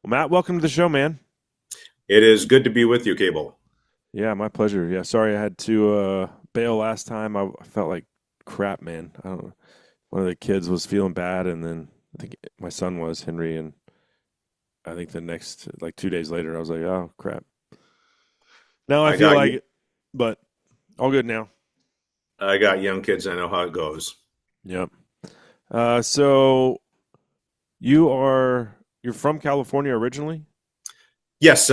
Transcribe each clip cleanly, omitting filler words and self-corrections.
Well, Matt, welcome to the show, man. It is good to be with you, Cable. Yeah, my pleasure. Yeah, sorry I had to bail last time. I felt like crap, man. I don't know. One of the kids was feeling bad, and then I think my son was Henry, and I think the next like 2 days later, I was like, oh crap. Now I I feel got like it, but all good now. I got young kids. I know how it goes. Yep. So you're from California originally? Yes,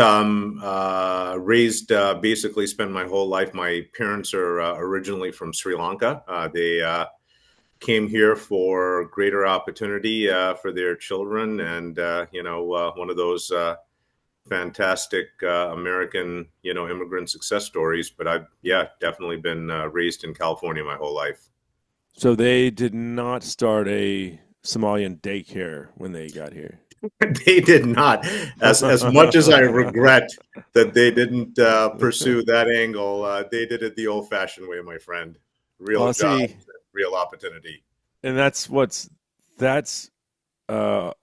raised basically spent my whole life. My parents are originally from Sri Lanka. They came here for greater opportunity for their children, and one of those fantastic American immigrant success stories. But I've definitely been raised in California my whole life. So they did not start a Somalian daycare when they got here. They did not. As much as I regret that they didn't pursue that angle, they did it the old-fashioned way, my friend. Real Well, jobs, see, real opportunity. and that's uh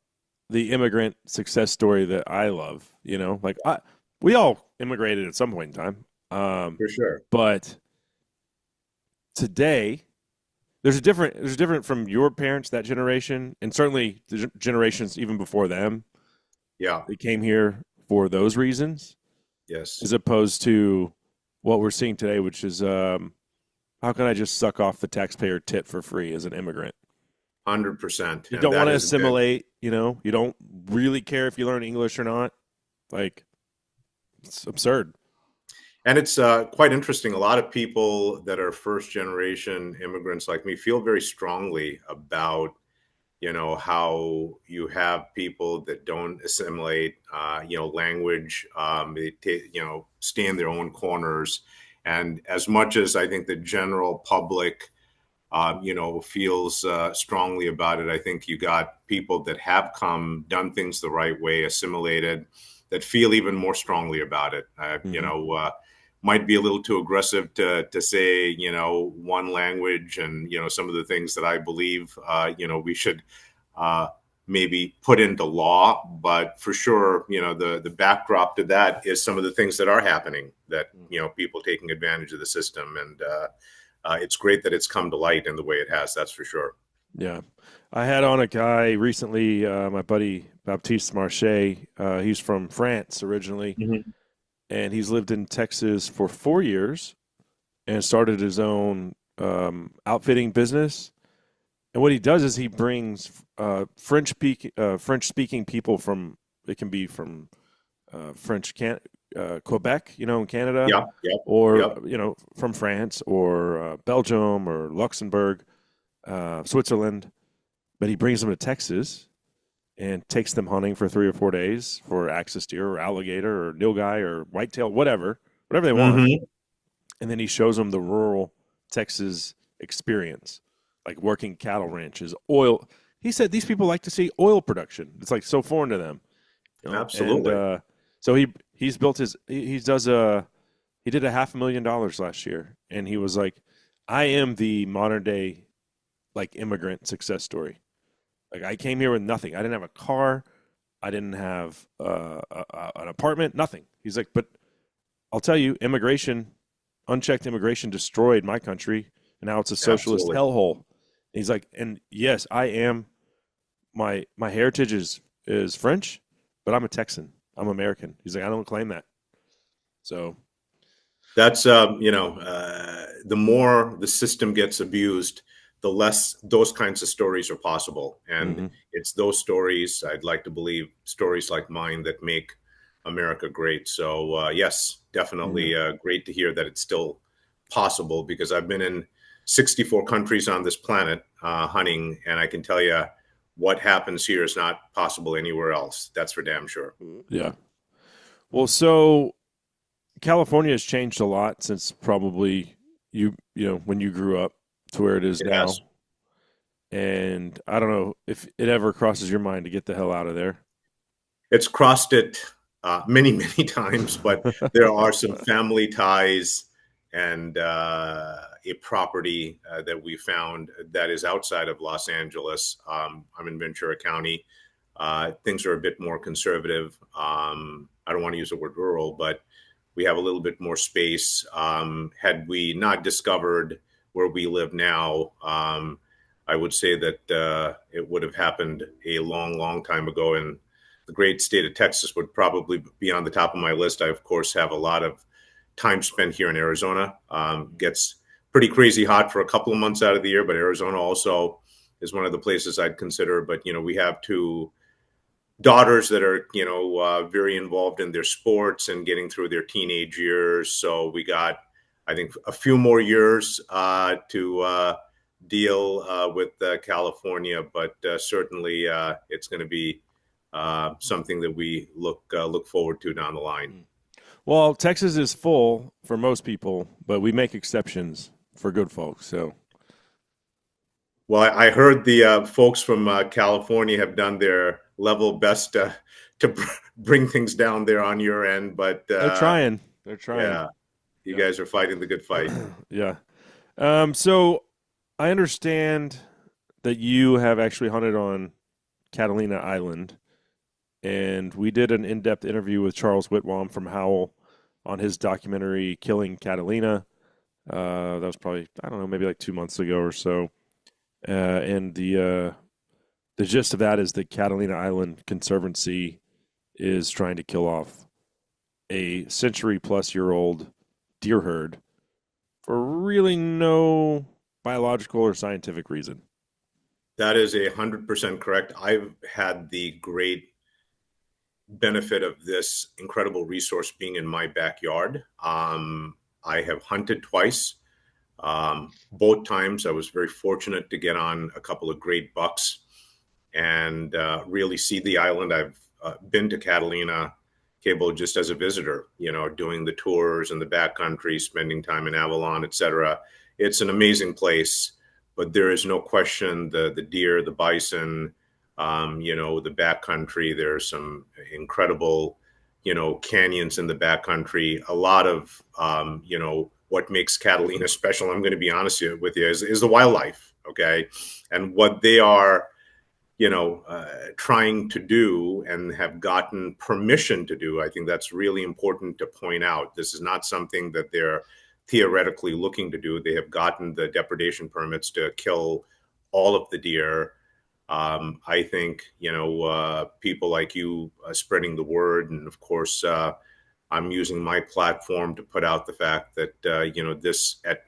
the immigrant success story that I love, Like we all immigrated at some point in time. For sure. But today there's a different from your parents, that generation, and certainly the generations even before them. Yeah. They came here for those reasons Yes. as opposed to what we're seeing today, which is how can I just suck off the taxpayer tit for free as an immigrant? 100%. You And don't want that to has been, assimilate, you don't really care if you learn English or not. Like, it's absurd. and it's quite interesting. A lot of people that are first generation immigrants like me feel very strongly about how you have people that don't assimilate language, they stay in their own corners, and as much as I think the general public feels strongly about it, I think you got people that have come, done things the right way, assimilated, that feel even more strongly about it. Hmm. Might be a little too aggressive to say one language, and some of the things that I believe we should uh, maybe put into law. But for sure, the backdrop to that is some of the things that are happening, that people taking advantage of the system, and it's great that it's come to light in the way it has. That's for sure. Yeah. I had on a guy recently, my buddy Baptiste Marche. He's from France originally, Mhm. and he's lived in Texas for 4 years and started his own outfitting business. And what he does is he brings French speaking people from, it can be from Quebec, in Canada, Yeah, yep, or yep. from France or Belgium or Luxembourg, Switzerland. But he brings them to Texas and takes them hunting for 3 or 4 days for axis deer or alligator or nilgai or whitetail, whatever they want. Hmm. And then he shows them the rural Texas experience, like working cattle ranches, oil. He said these people like to see oil production. It's like so foreign to them, And Absolutely. so he's built his he did $500,000 last year, and he was like, I am the modern day like immigrant success story. Like I came here with nothing. I didn't have a car. I didn't have an apartment. Nothing. He's like, but I'll tell you, unchecked immigration, destroyed my country, and now it's a socialist Absolutely. hellhole. He's like, and yes, I am. My heritage is French, but I'm a Texan. I'm American. He's like, I don't claim that. So, That's the more the system gets abused, the less those kinds of stories are possible. And hmm it's those stories, I'd like to believe, stories like mine, that make America great. So yes, yeah, definitely great to hear that it's still possible, because I've been in 64 countries on this planet hunting, and I can tell you what happens here is not possible anywhere else. That's for damn sure. yeah. Well, so California has changed a lot since probably when you grew up to where it is It has. now. And I don't know if it ever crosses your mind to get the hell out of there. It's crossed it many, many times, but there are some family ties and a property that we found that is outside of Los Angeles. I'm in Ventura County. things are a bit more conservative. I don't want to use the word rural, but we have a little bit more space. Had we not discovered where we live now, I would say that it would have happened a long, long time ago. And the great state of Texas would probably be on the top of my list. I, of course, have a lot of time spent here in Arizona. Gets pretty crazy hot for a couple of months out of the year, but Arizona also is one of the places I'd consider. But, we have two daughters that are, very involved in their sports and getting through their teenage years. So we got, I think, a few more years to deal with California, but certainly it's going to be something that we look forward to down the line. Well, Texas is full for most people, but we make exceptions for good folks. So, Well, I heard the folks from California have done their level best to bring things down there on your end, but they're trying. They're trying. yeah, you Yeah. guys are fighting the good fight. Yeah. So I understand that you have actually hunted on Catalina Island, and we did an in-depth interview with Charles Whitwam from Howell on his documentary "Killing Catalina." That was probably, I don't know, maybe like 2 months ago or so. And the gist of that is that Catalina Island Conservancy is trying to kill off a century-plus-year-old deer herd for really no biological or scientific reason. That is 100% correct. I've had the great benefit of this incredible resource being in my backyard. I have hunted twice. Both times I was very fortunate to get on a couple of great bucks and really see the island. I've been to Catalina Cabo just as a visitor, doing the tours in the backcountry, spending time in Avalon, etc. It's an amazing place, but there is no question the deer, the bison, the backcountry. There's some incredible, canyons in the backcountry. A lot of, what makes Catalina special, I'm going to be honest with you, is the wildlife. Okay. And what they are, trying to do and have gotten permission to do. I think that's really important to point out. This is not something that they're theoretically looking to do. They have gotten the depredation permits to kill all of the deer. I think, people like you spreading the word. And of course, I'm using my platform to put out the fact that, this at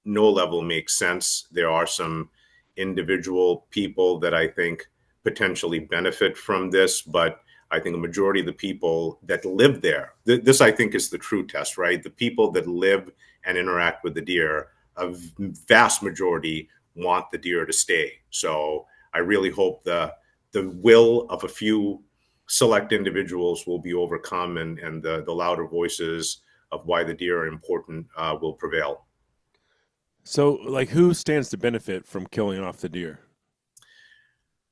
no level makes sense. There are some individual people that I think potentially benefit from this, but I think a majority of the people that live there, this I think is the true test, right? The people that live and interact with the deer, a vast majority want the deer to stay. So I really hope the will of a few select individuals will be overcome, and the louder voices of why the deer are important will prevail. So, like, who stands to benefit from killing off the deer?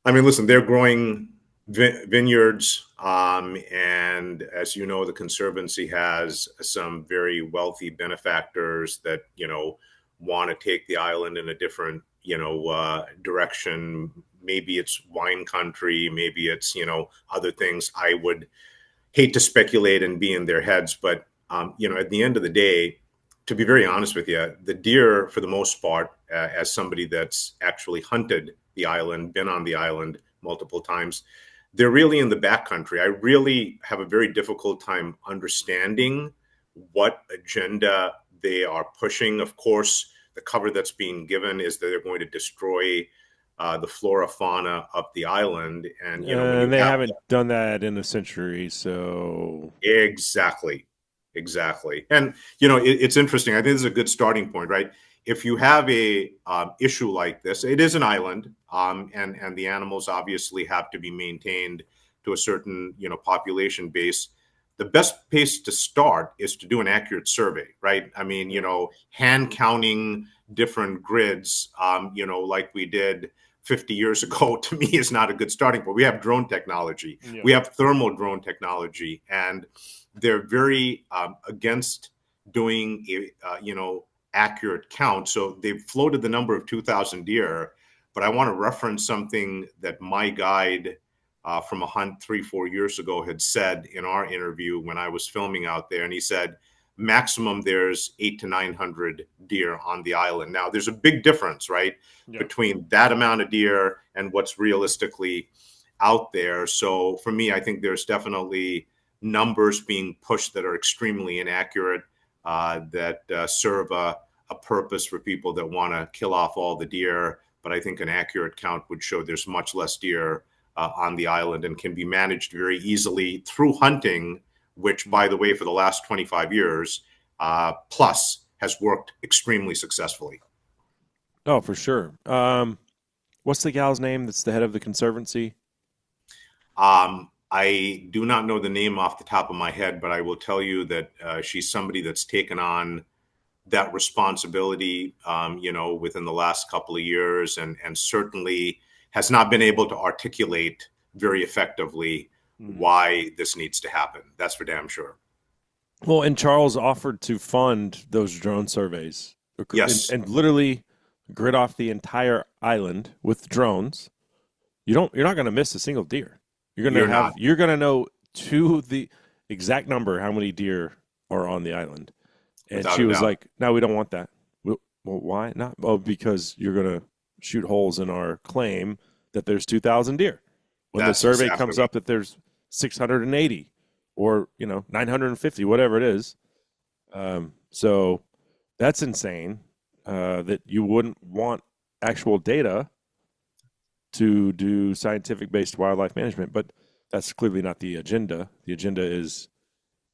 I mean, listen, they're growing vineyards, and as you know, the Conservancy has some very wealthy benefactors that want to take the island in a different direction. Maybe it's wine country, maybe it's other things. I would hate to speculate and be in their heads, but at the end of the day, to be very honest with you, the deer, for the most part, as somebody that's actually hunted the island, been on the island multiple times, they're really in the backcountry. I really have a very difficult time understanding what agenda they are pushing. Of course, the cover that's being given is that they're going to destroy the flora fauna of the island, and when you They have haven't done that in a century, so exactly. Exactly. And, it's interesting. I think this is a good starting point, right? If you have a issue like this, it is an island, and the animals obviously have to be maintained to a certain, population base. The best place to start is to do an accurate survey, right? I mean, hand counting different grids, like we did 50 years ago, to me is not a good starting point. We have drone technology. yeah. We have thermal drone technology, and they're very against doing accurate count. So they've floated the number of 2,000 deer, but I want to reference something that my guide from a hunt 3, 4 years ago had said in our interview when I was filming out there, and he said maximum there's 800 to 900 deer on the island. Now there's a big difference, right, Yeah. between that amount of deer and what's realistically out there. So for me, I think there's definitely numbers being pushed that are extremely inaccurate, that serve a purpose for people that want to kill off all the deer. But I think an accurate count would show there's much less deer on the island and can be managed very easily through hunting, which, by the way, for the last 25 years plus has worked extremely successfully. Oh, for sure. What's the gal's name that's the head of the conservancy? I do not know the name off the top of my head, but I will tell you that she's somebody that's taken on that responsibility, within the last couple of years, and certainly has not been able to articulate very effectively Mhm. why this needs to happen. That's for damn sure. Well, and Charles offered to fund those drone surveys and, Yes, and literally grid off the entire island with drones. You're not going to miss a single deer. you're not, You're going to know to the exact number how many deer are on the island. And without she a was doubt. like, "No, we don't want that." Well, why not? Oh, because you're going to shoot holes in our claim that there's 2,000 deer. When the That's survey comes exactly. up that there's 680 or 950, whatever it is, so that's insane. That you wouldn't want actual data to do scientific based wildlife management, but that's clearly not the agenda. The agenda is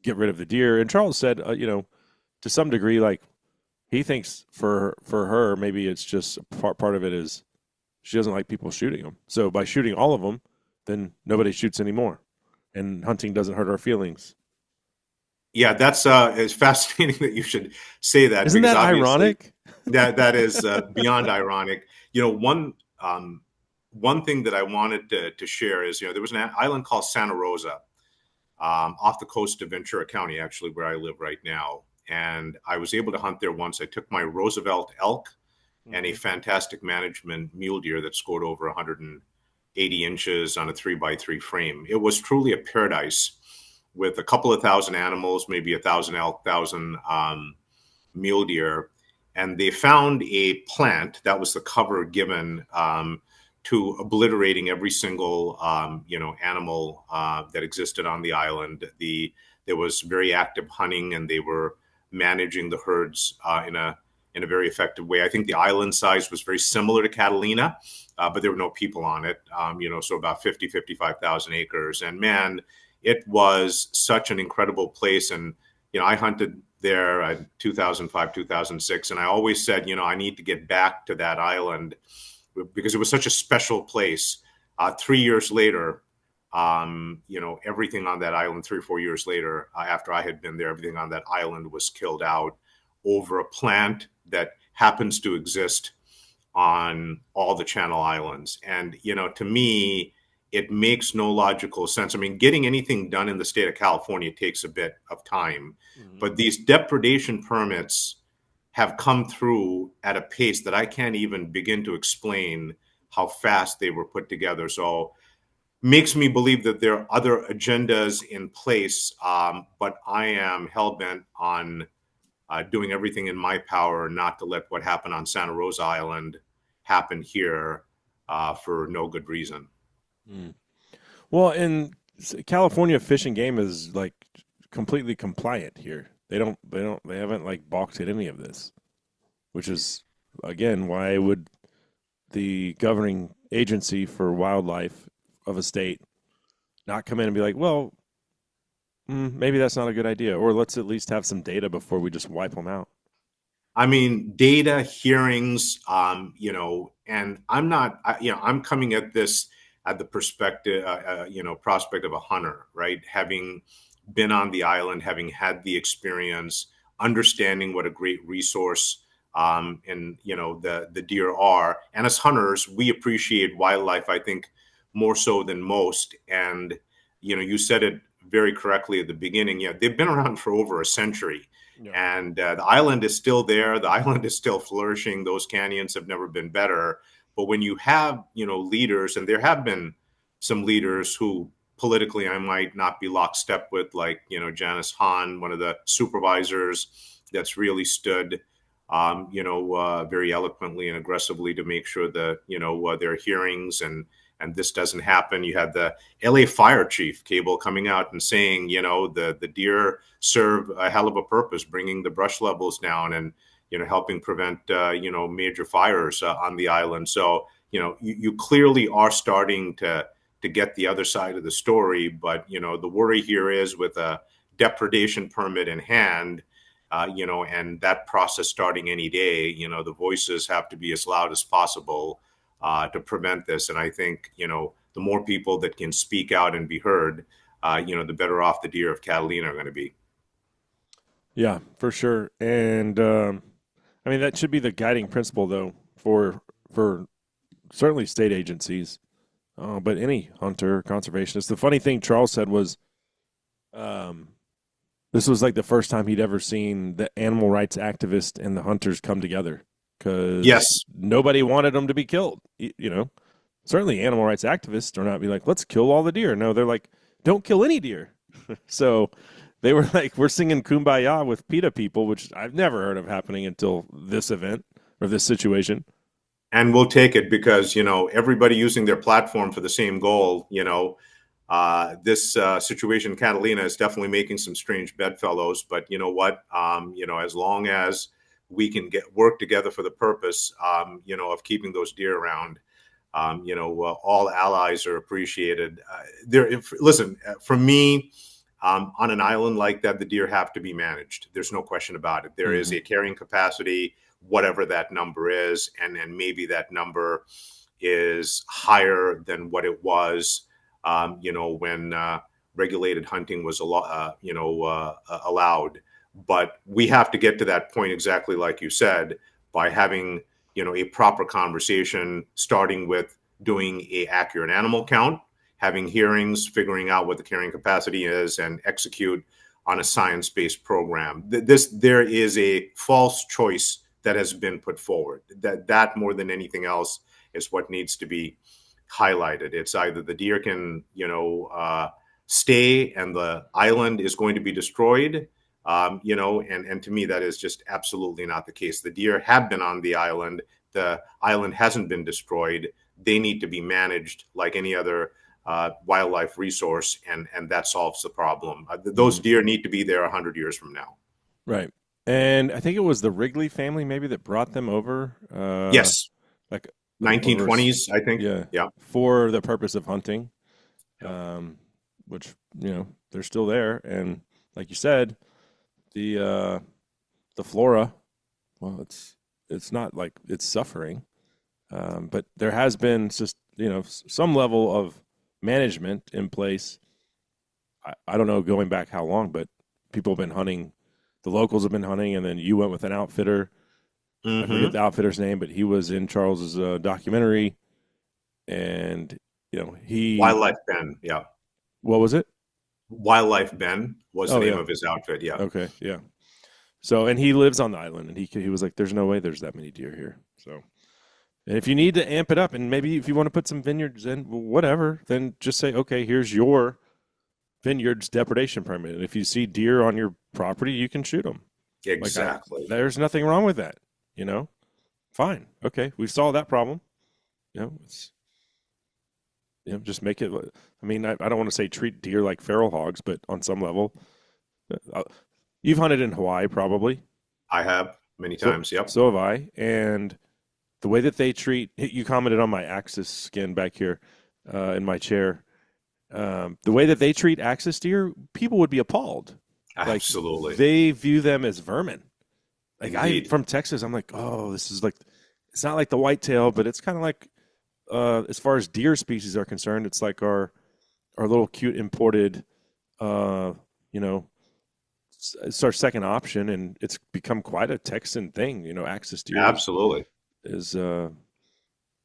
get rid of the deer. And Charles said, to some degree, like he thinks for her, maybe it's just part of it is she doesn't like people shooting them. So by shooting all of them, then nobody shoots anymore, and hunting doesn't hurt our feelings. Yeah, that's it's fascinating that you should say that Isn't because that obviously ironic? that is beyond ironic. One thing that I wanted to share is there was an island called Santa Rosa off the coast of Ventura County, actually, where I live right now. And I was able to hunt there once. I took my Roosevelt elk and a Mm-hmm. fantastic management mule deer that scored over 180 inches on a 3x3 frame. It was truly a paradise with a couple of thousand animals, maybe 1,000 elk, 1,000 mule deer. And they found a plant that was the cover given to obliterating every single animal that existed on the island. There was very active hunting, and they were managing the herds in a very effective way. I think the island size was very similar to Catalina, but there were no people on it. So about 55,000 acres. And man, it was such an incredible place. And I hunted there in 2005, 2006, and I always said, I need to get back to that island because it was such a special place. 3 years later, everything on that island, 3 or 4 years later, after I had been there, everything on that island was killed out over a plant that happens to exist on all the Channel Islands. And, to me, it makes no logical sense. I mean, getting anything done in the state of California takes a bit of time, Mm-hmm. but these depredation permits have come through at a pace that I can't even begin to explain how fast they were put together. So makes me believe that there are other agendas in place, but I am hell bent on doing everything in my power not to let what happened on Santa Rosa Island happen here for no good reason. Mm. Well, in California, Fish and Game is like completely compliant here. They haven't like balked at any of this, which is again why would the governing agency for wildlife of a state not come in and be like, well, maybe that's not a good idea, or let's at least have some data before we just wipe them out. I mean, data, hearings, and I'm not, I'm coming at this at the perspective, prospect of a hunter, right? Having been on the island, having had the experience, understanding what a great resource and the deer are, and as hunters, we appreciate wildlife, I think, more so than most. And you said it very correctly at the beginning. Yeah, they've been around for over a century, Yeah. and the island is still there. The island is still flourishing. Those canyons have never been better. But when you have leaders, and there have been some leaders who politically I might not be lockstep with, like, Janice Hahn, one of the supervisors that's really stood, very eloquently and aggressively to make sure that, there are hearings and this doesn't happen. You had the LA fire chief Cable coming out and saying, the deer serve a hell of a purpose, bringing the brush levels down and, helping prevent, major fires on the island. So, you clearly are starting to get the other side of the story. But, the worry here is with a depredation permit in hand, and that process starting any day, the voices have to be as loud as possible to prevent this. And I think, the more people that can speak out and be heard, the better off the deer of Catalina are going to be. Yeah, for sure. And I mean, that should be the guiding principle, though, for certainly state agencies, but any hunter conservationist. The funny thing Charles said was, um, this was like the first time he'd ever seen the animal rights activists and the hunters come together because Yes. nobody wanted them to be killed. Certainly animal rights activists are not be like, let's kill all the deer. No, they're like, don't kill any deer. So they were like, we're singing Kumbaya with PETA people, which I've never heard of happening until this event or this situation. And we'll take it because, everybody using their platform for the same goal, this situation in Catalina is definitely making some strange bedfellows. But you know what? As long as we can work together for the purpose, of keeping those deer around, all allies are appreciated. Listen, for me, on an island like that, the deer have to be managed. There's no question about it. There is a carrying capacity, whatever that number is, and then maybe that number is higher than what it was, when regulated hunting was allowed. But we have to get to that point, exactly like you said, by having a proper conversation, starting with doing a accurate animal count, having hearings, figuring out what the carrying capacity is, and execute on a science-based program. There is a false choice that has been put forward. That more than anything else is what needs to be highlighted. It's either the deer can, stay and the island is going to be destroyed, and to me, that is just absolutely not the case. The deer have been on the island. The island hasn't been destroyed. They need to be managed like any other wildlife resource, and that solves the problem. Those deer need to be there 100 years from now. Right. And I think it was the Wrigley family maybe that brought them over. Yes. Like 1920s, I think. Yeah. For the purpose of hunting, which, they're still there. And like you said, the flora, well, it's not like it's suffering, but there has been just, some level of management in place. I don't know going back how long, but people have been hunting. The locals have been hunting, and then you went with an outfitter. I forget the outfitter's name, but he was in Charles's documentary, and Wildlife Ben. Yeah. What was it? Wildlife Ben was the name of his outfit. Yeah. Okay. Yeah. So, and he lives on the island, and he was like, "There's no way there's that many deer here." So, and if you need to amp it up, and maybe if you want to put some vineyards in, whatever, then just say, "Okay, here's your vineyard's depredation permit. And if you see deer on your property, you can shoot them." Exactly. There's nothing wrong with that. Fine. Okay, we've solved that problem. It's just make it. I mean, I don't want to say treat deer like feral hogs, but on some level, you've hunted in Hawaii probably. I have many times. Yep. So have I. And the way that they treat, you commented on my axis skin back here in my chair. The way that they treat axis deer, people would be appalled. Absolutely. Like, they view them as vermin. Like, Indeed. I'm from Texas. I'm like, oh, this is like, it's not like the whitetail, but it's kind of like, as far as deer species are concerned, it's like our little cute imported, it's our second option, and it's become quite a Texan thing. Axis deer Absolutely is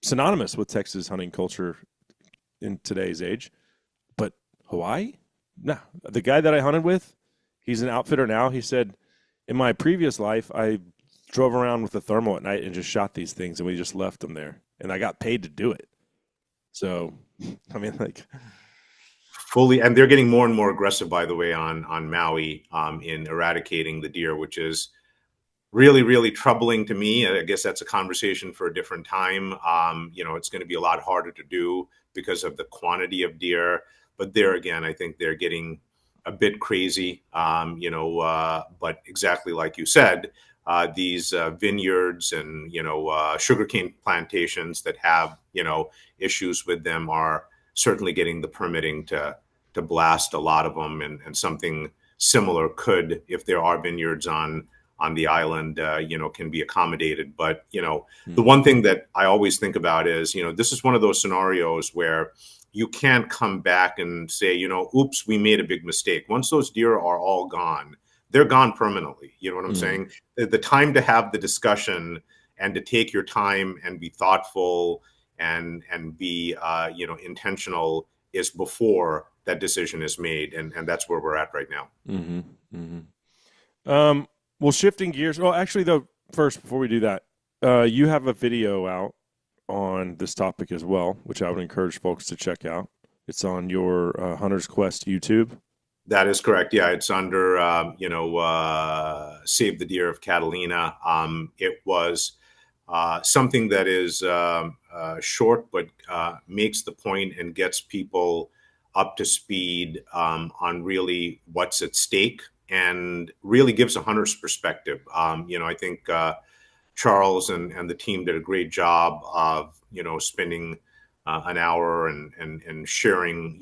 synonymous with Texas hunting culture in today's age. But Hawaii? No. The guy that I hunted with, he's an outfitter now. He said, in my previous life, I drove around with a thermal at night and just shot these things, and we just left them there. And I got paid to do it. So I mean, like, fully, and they're getting more and more aggressive, by the way, on Maui, in eradicating the deer, which is really, really troubling to me. I guess that's a conversation for a different time. It's going to be a lot harder to do because of the quantity of deer. But there again, I think they're getting a bit crazy. But exactly like you said, these vineyards and sugarcane plantations that have issues with them are certainly getting the permitting to blast a lot of them, and something similar could, if there are vineyards on the island, can be accommodated. But, the mm, one thing that I always think about is, this is one of those scenarios where you can't come back and say, oops, we made a big mistake. Once those deer are all gone, they're gone permanently. You know what I'm mm, saying? The time to have the discussion and to take your time and be thoughtful and be, intentional is before that decision is made. And that's where we're at right now. mm-hmm, mm-hmm. Well, shifting gears. Well, actually, though, first before we do that, you have a video out on this topic as well, which I would encourage folks to check out. It's on your Hunter's Quest YouTube. That is correct. Yeah, it's under Save the Deer of Catalina. It was something that is short, but makes the point and gets people up to speed on really what's at stake, and really gives a hunter's perspective. I think Charles and the team did a great job of spending an hour and sharing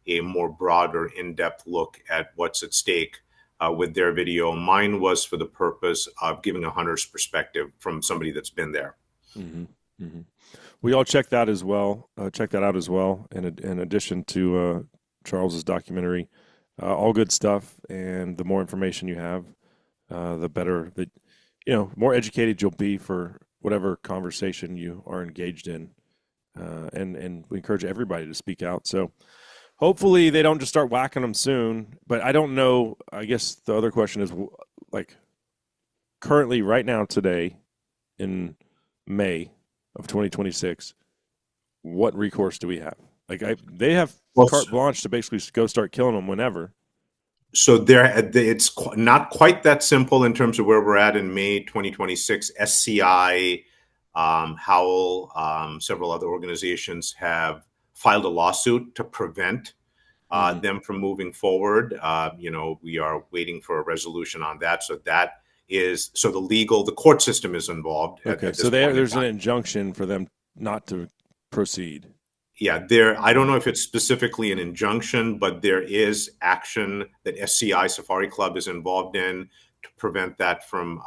a more broader, in-depth look at what's at stake with their video. Mine was for the purpose of giving a hunter's perspective from somebody that's been there. Mm-hmm, mm-hmm. We all check that as well. Check that out as well. In addition to Charles's documentary, all good stuff. And the more information you have, the better that more educated you'll be for whatever conversation you are engaged in. And we encourage everybody to speak out. So hopefully they don't just start whacking them soon. But I don't know. I guess the other question is, like, currently, right now, today, in May of 2026, what recourse do we have? Like, they have Well, carte blanche to basically go start killing them whenever. so there, it's not quite that simple in terms of where we're at in May 2026. SCI, Howell, several other organizations have filed a lawsuit to prevent Mm. them from moving forward. We are waiting for a resolution on that. So the court system is involved Okay, at so this point in there's an time. injunction for them not to proceed. Yeah, I don't know if it's specifically an injunction, but there is action that SCI Safari Club is involved in to prevent that from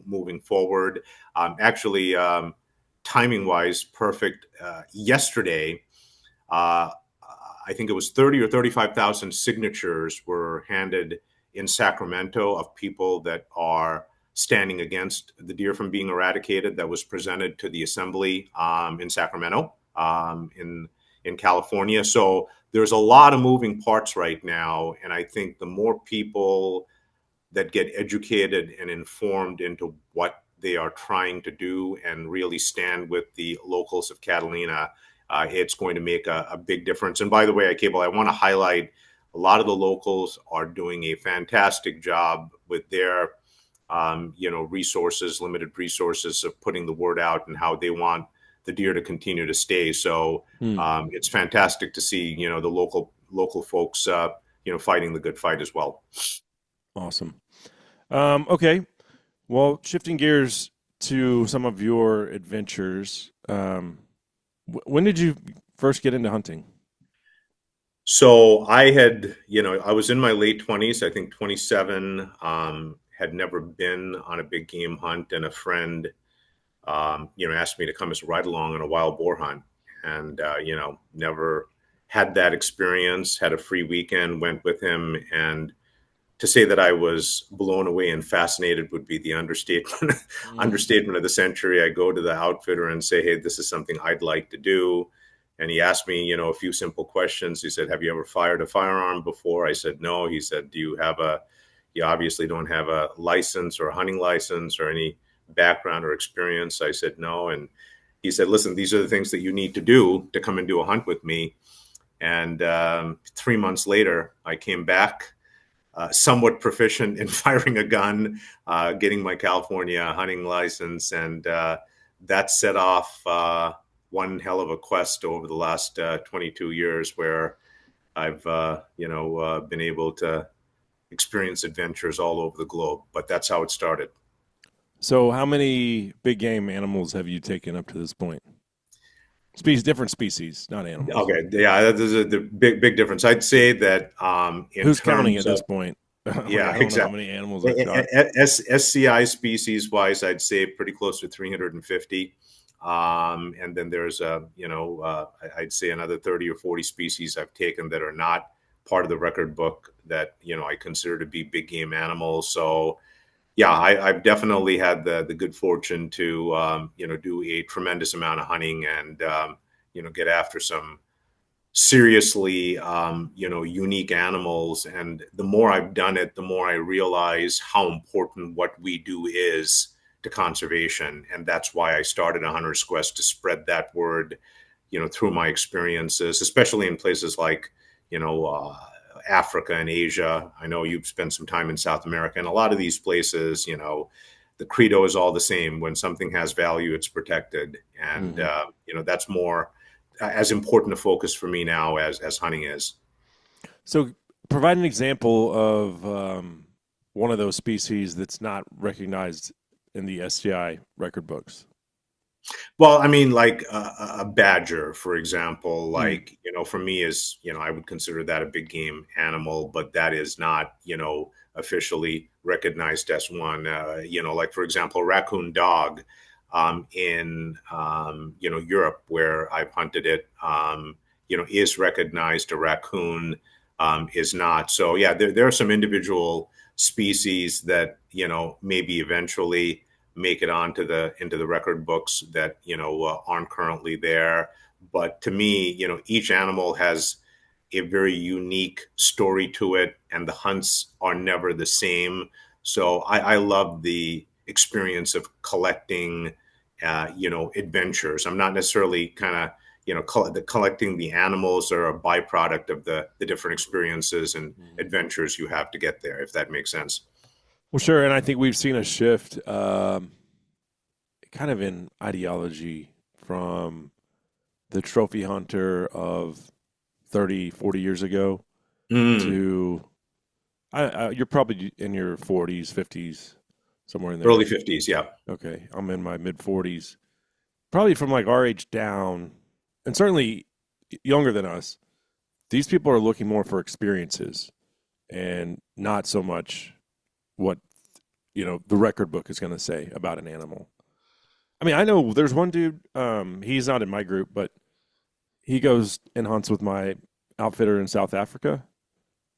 moving forward. Actually, timing wise, perfect. Yesterday, uh, I think it was 30 or 35,000 signatures were handed in Sacramento of people that are standing against the deer from being eradicated. That was presented to the assembly in Sacramento, in California. So there's a lot of moving parts right now, and I think the more people that get educated and informed into what they are trying to do and really stand with the locals of Catalina, it's going to make a big difference. And by the way, Cable, I want to highlight a lot of the locals are doing a fantastic job with their resources, limited resources, of putting the word out and how they want the deer to continue to stay. So Hmm. it's fantastic to see the local folks fighting the good fight as well. Awesome. Okay. Well, shifting gears to some of your adventures. When did you first get into hunting? So I was in my late 20s, I think 27, had never been on a big game hunt, and a friend, asked me to come as a ride along on a wild boar hunt. And, never had that experience, had a free weekend, went with him. And to say that I was blown away and fascinated would be the understatement, Mm. understatement of the century. I go to the outfitter and say, "Hey, this is something I'd like to do." And he asked me, a few simple questions. He said, "Have you ever fired a firearm before?" I said, "No." He said, You obviously don't have a license or a hunting license or any background or experience." I said, "No." And he said, listen, these are the things that you need to do to come and do a hunt with me. And 3 months later, I came back somewhat proficient in firing a gun, getting my California hunting license, and that set off one hell of a quest over the last 22 years, where I've been able to experience adventures all over the globe. But that's how it started. So, how many big game animals have you taken up to this point? Different species, not animals. Okay, yeah, there's the big difference. I'd say that in Who's counting at terms of this point? Like, yeah, I don't know how exactly. many animals I've shot. SCI species wise, I'd say pretty close to 350. And then there's I'd say another 30 or 40 species I've taken that are not part of the record book that I consider to be big game animals. So yeah, I've definitely had the good fortune to do a tremendous amount of hunting and get after some seriously unique animals. And the more I've done it, the more I realize how important what we do is to conservation. And that's why I started a hunter's quest, to spread that word through my experiences, especially in places like you know uh, Africa and Asia. I know you've spent some time in South America, and a lot of these places, the credo is all the same: when something has value, it's protected. And Hmm. that's more as important a focus for me now as hunting is. So, provide an example of one of those species that's not recognized in the SGI record books. Well, I mean, like a badger, for example, Mm. like, for me is, I would consider that a big game animal, but that is not, officially recognized as one. Like, for example, raccoon dog in, Europe, where I've hunted it, is recognized. A raccoon is not. So, yeah, there are some individual species that, maybe eventually make it onto the into the record books that aren't currently there. But to me, each animal has a very unique story to it, and the hunts are never the same. So I love the experience of collecting adventures. I'm not necessarily kind of collecting the animals are a byproduct of the different experiences and Mhm. adventures you have to get there, if that makes sense. Well, sure. And I think we've seen a shift kind of in ideology from the trophy hunter of 30, 40 years ago Mm. to you're probably in your 40s, 50s, somewhere in Early there. 50s, yeah. Okay. I'm in my mid 40s. Probably from like our age down, and certainly younger than us, these people are looking more for experiences and not so much what the record book is going to say about an animal. I mean, I know there's one dude. He's not in my group, but he goes and hunts with my outfitter in South Africa.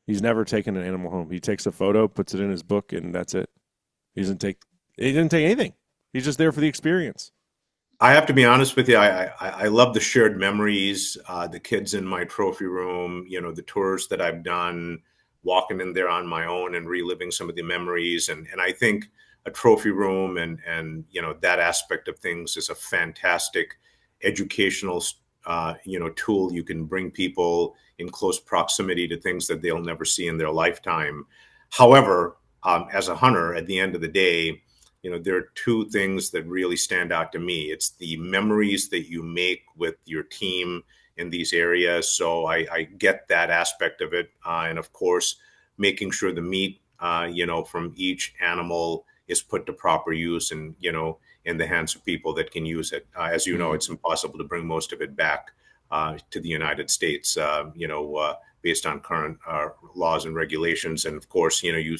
He's never taken an animal home. He takes a photo, puts it in his book, and that's it. He doesn't take. He didn't take anything. He's just there for the experience. I have to be honest with you. I love the shared memories, the kids in my trophy room, the tours that I've done, walking in there on my own and reliving some of the memories. And I think a trophy room and that aspect of things is a fantastic educational tool. You can bring people in close proximity to things that they'll never see in their lifetime. However, as a hunter, at the end of the day, there are two things that really stand out to me. It's the memories that you make with your team in these areas. So I get that aspect of it. And of course, making sure the meat, from each animal is put to proper use and, in the hands of people that can use it. As you know, Mm-hmm. it's impossible to bring most of it back to the United States, based on current laws and regulations. And of course, you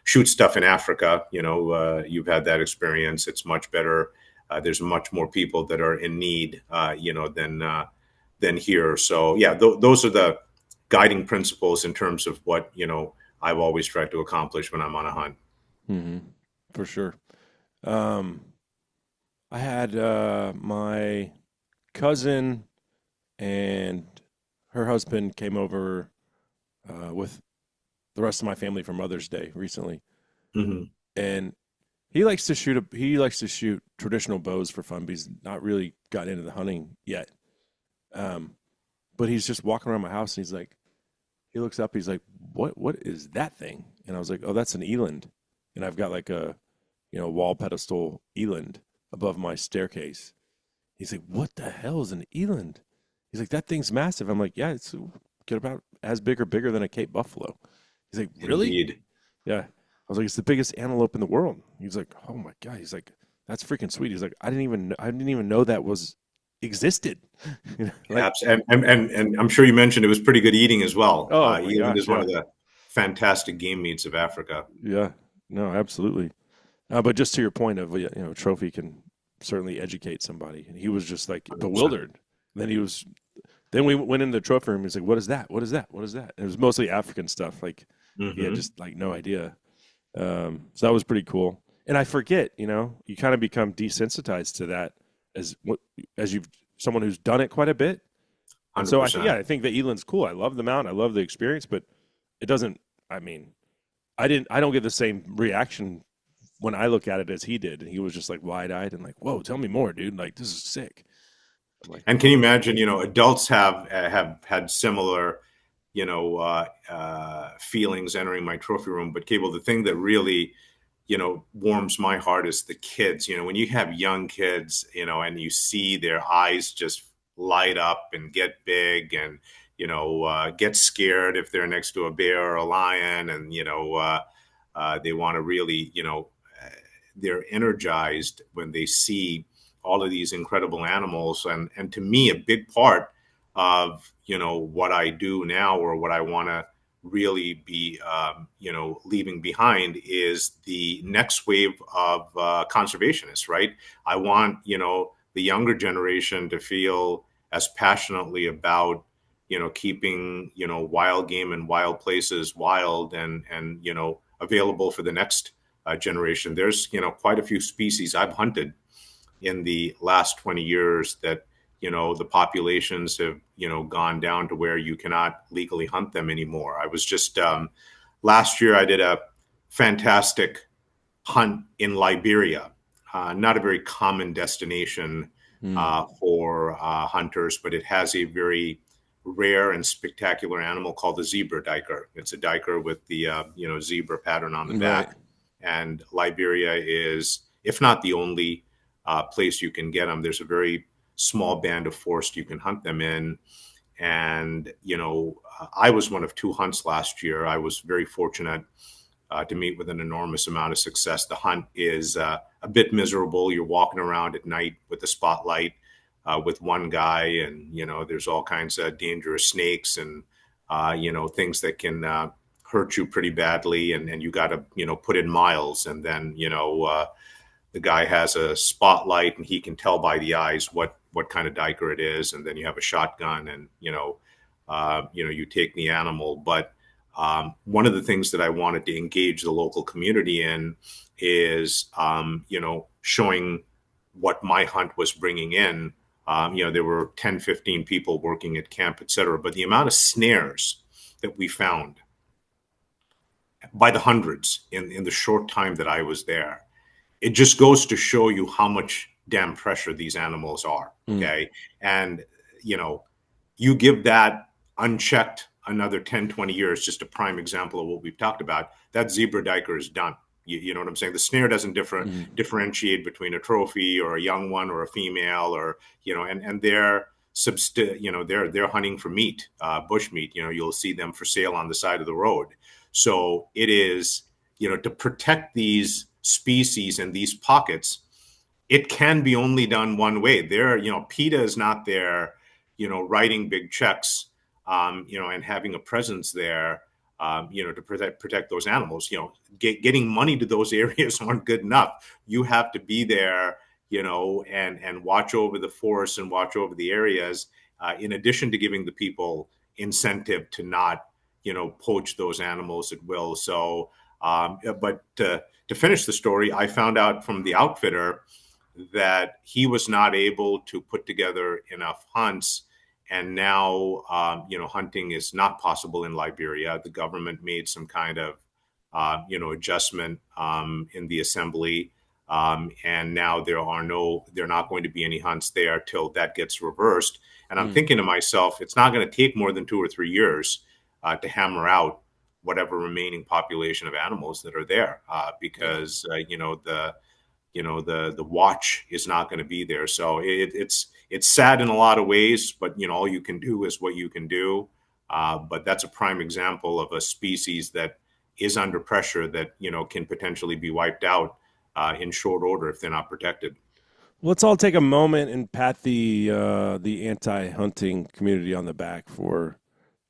shoot stuff in Africa, you've had that experience. It's much better. There's much more people that are in need, than here. So yeah, those are the guiding principles in terms of what I've always tried to accomplish when I'm on a hunt. Mm-hmm. For sure. Um, I had my cousin and her husband came over with the rest of my family for Mother's Day recently, Mm-hmm. and he likes to shoot traditional bows for fun, but he's not really gotten into the hunting yet. Um, but he's just walking around my house and he looks up, he's like, what is that thing? And I was like, oh, that's an eland. And I've got like a, wall pedestal eland above my staircase. He's like, what the hell is an eland? He's like, that thing's massive. I'm like, yeah, it's get about as big or bigger than a Cape buffalo. He's like, really? Indeed. Yeah. I was like, it's the biggest antelope in the world. He's like, oh my God. He's like, that's freaking sweet. He's like, I didn't even know that was existed. Like, And I'm sure you mentioned it was pretty good eating as well. oh my Eland gosh, is one yeah, of the fantastic game meats of Africa. yeah, no, absolutely. But just to your point of, trophy can certainly educate somebody, and he was just like 100%. bewildered. Then we went into the trophy room. He's like, "What is that? What is that? What is that?" And it was mostly African stuff. Like he had Hmm. just like no idea. So that was pretty cool. And I forget, you kind of become desensitized to that as what as you've someone who's done it quite a bit. And so yeah, 100%. I think the eland's cool. I love the mountain. I love the experience, but it doesn't. I mean, I don't get the same reaction when I look at it as he did, and he was just like wide eyed and like, "Whoa, tell me more, dude! Like this is sick." I'm like, And can you imagine, adults have had similar, feelings entering my trophy room. But Cable, the thing that really, warms my heart is the kids. When you have young kids, and you see their eyes just light up and get big, and get scared if they're next to a bear or a lion, and they want to really, they're energized when they see all of these incredible animals. And to me, a big part of what I do now, or what I want to really be leaving behind, is the next wave of conservationists. Right? I want the younger generation to feel as passionately about keeping wild game and wild places wild, and available for the next generation. There's quite a few species I've hunted in the last 20 years that the populations have gone down to where you cannot legally hunt them anymore. I was just last year I did a fantastic hunt in Liberia. Not a very common destination hmm, for hunters, but it has a very rare and spectacular animal called the zebra diker. It's a diker with the zebra pattern on the right. back, and Liberia is, if not the only place you can get them. There's a very small band of forest you can hunt them in. And I was one of two hunts last year. I was very fortunate to meet with an enormous amount of success. The hunt is a bit miserable. You're walking around at night with the spotlight with one guy, and there's all kinds of dangerous snakes and things that can hurt you pretty badly, and you got to put in miles, and then the guy has a spotlight and he can tell by the eyes what kind of diker it is, and then you have a shotgun, and you take the animal. But one of the things that I wanted to engage the local community in is showing what my hunt was bringing in. There were 10, 15 people working at camp, et cetera, but the amount of snares that we found by the hundreds in the short time that I was there, it just goes to show you how much damn pressure these animals are. Mm, Okay. And, you give that unchecked another 10, 20 years, just a prime example of what we've talked about, that zebra diker is done. You know what I'm saying? The snare doesn't mm, differentiate between a trophy or a young one or a female, or, and they're hunting for meat, bush meat. You'll see them for sale on the side of the road. So it is, to protect these species and these pockets, it can be only done one way. PETA is not there, writing big checks, and having a presence there, to protect those animals. Getting money to those areas aren't good enough. You have to be there, and watch over the forests and watch over the areas, in addition to giving the people incentive to not, poach those animals at will. So, but to finish the story, I found out from the outfitter that he was not able to put together enough hunts, and now hunting is not possible in Liberia. The government made some kind of adjustment in the assembly. And now there are not going to be any hunts there till that gets reversed. And I'm Mm. thinking to myself, it's not going to take more than 2 or 3 years to hammer out whatever remaining population of animals that are there, Yeah. because the watch is not going to be there. So it's sad in a lot of ways, but all you can do is what you can do. But that's a prime example of a species that is under pressure that can potentially be wiped out in short order if they're not protected. Let's all take a moment and pat the anti-hunting community on the back for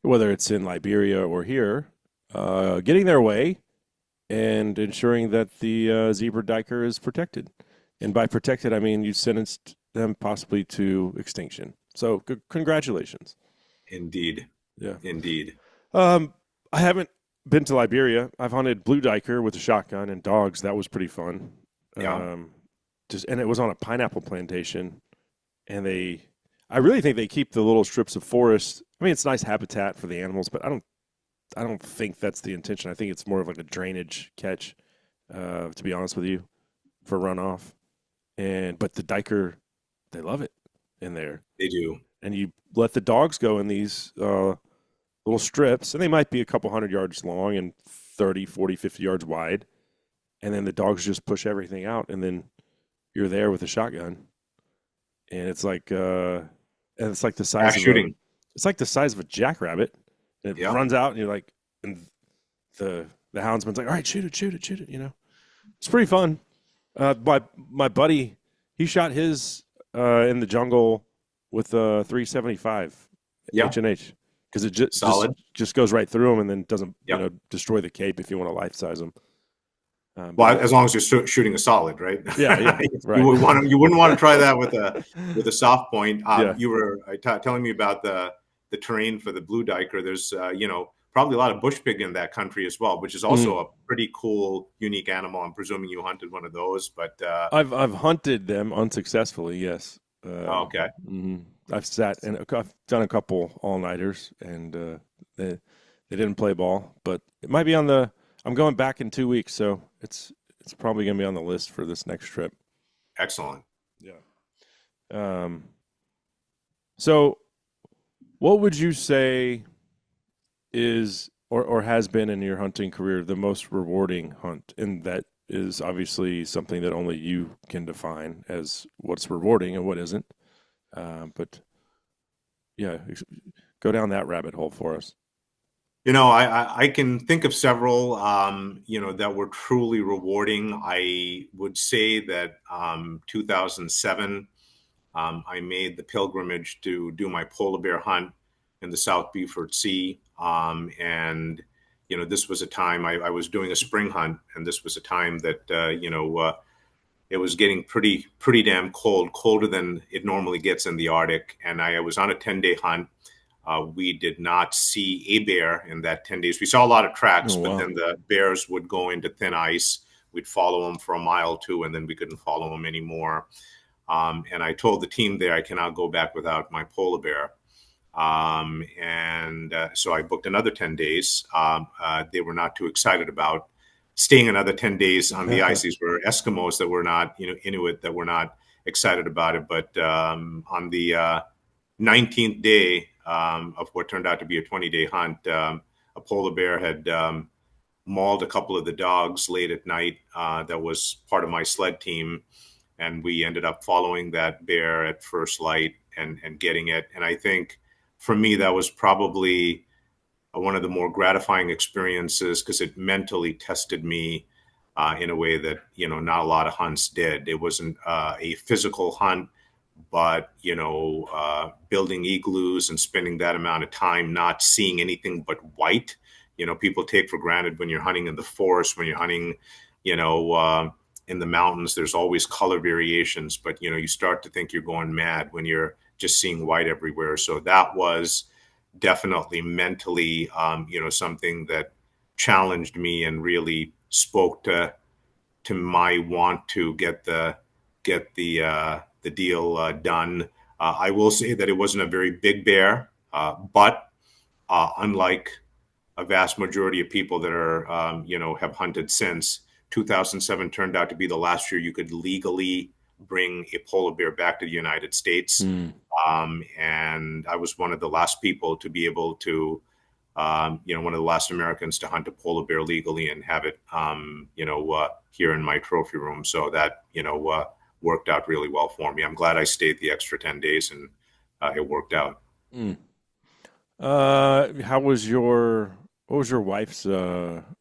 whether it's in Liberia or here, getting their way and ensuring that the zebra diker is protected. And by protected, I mean you sentenced them possibly to extinction. So congratulations. Indeed, Yeah. indeed. Um, I haven't been to Liberia. I've hunted blue diker with a shotgun and dogs. That was pretty fun. Yeah, Um, and it was on a pineapple plantation, and I really think they keep the little strips of forest. I mean, it's nice habitat for the animals, but I don't think that's the intention. I think it's more of like a drainage catch, to be honest with you, for runoff. But the diker, they love it in there, they do. and you let the dogs go in these little strips, and they might be a couple hundred yards long and 30, 40, 50 yards wide, and then the dogs just push everything out, and then you're there with a shotgun, and it's like the size Mass of a shooting. it's like the size of a jackrabbit, and it Yeah. runs out, and you're like, and the houndsman's like, all right, shoot it, shoot it, shoot it. It's pretty fun. My buddy, he shot his in the jungle with a 375 Yeah. H&H because it Solid. just goes right through them and then doesn't Yeah. destroy the cape if you want to life size them. But Well, yeah, as long as you're shooting a solid, right? yeah, You right. would want to. You wouldn't want to try that with a soft point. Yeah. You were telling me about the terrain for the blue diker. There's probably a lot of bush pig in that country as well, which is Mhm. also a pretty cool, unique animal. I'm presuming you hunted one of those, but I've hunted them unsuccessfully. Yes. okay, Mhm. I've sat and I've done a couple all nighters, and they they didn't play ball, but it might be on the. I'm going back in 2 weeks, so it's probably going to be on the list for this next trip. excellent. Yeah. Um. So, what would you say is or has been in your hunting career the most rewarding hunt? And that is obviously something that only you can define as what's rewarding and what isn't. But yeah, go down that rabbit hole for us. I can think of several, that were truly rewarding. I would say that 2007, I made the pilgrimage to do my polar bear hunt in the South Beaufort Sea. And this was a time I was doing a spring hunt, and this was a time that, it was getting pretty damn cold, colder than it normally gets in the Arctic. And I was on a 10-day hunt. We did not see a bear in that 10 days. We saw a lot of tracks, Oh but wow. then the bears would go into thin ice. We'd follow them for a mile or two, and then we couldn't follow them anymore. And I told the team there I cannot go back without my polar bear. And so I booked another 10 days. They were not too excited about staying another 10 days on the ice. These were Eskimos that were not, Inuit that were not excited about it. But on the 19th day of what turned out to be a 20-day hunt, a polar bear had mauled a couple of the dogs late at night. That was part of my sled team. And we ended up following that bear at first light and getting it. And I think for me, that was probably one of the more gratifying experiences because it mentally tested me in a way that, not a lot of hunts did. It wasn't a physical hunt, but building igloos and spending that amount of time not seeing anything but white. People take for granted when you're hunting in the forest, when you're hunting, you know in the mountains, there's always color variations, but you start to think you're going mad when you're just seeing white everywhere. So that was definitely mentally something that challenged me and really spoke to my want to get the deal done. I will say that it wasn't a very big bear, but unlike a vast majority of people that are have hunted since, 2007 turned out to be the last year you could legally bring a polar bear back to the United States. Mm. And I was one of the last people to be able to, one of the last Americans to hunt a polar bear legally and have it, here in my trophy room. So that, worked out really well for me. I'm glad I stayed the extra 10 days and it worked out. Mm. How was what was your wife's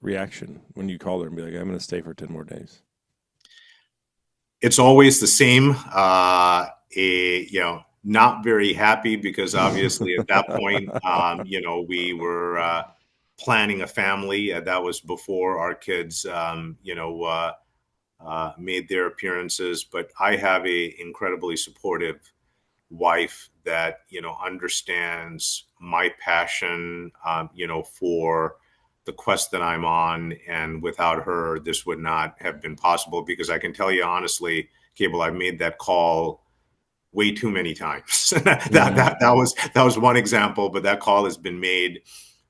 reaction when you called her and be like, I'm going to stay for 10 more days? It's always the same. Not very happy because obviously at that point, we were planning a family. That was before our kids, made their appearances. But I have a incredibly supportive wife that understands my passion, for the quest that I'm on, and without her, this would not have been possible. Because I can tell you honestly, Cable, I've made that call way too many times. that was one example, but that call has been made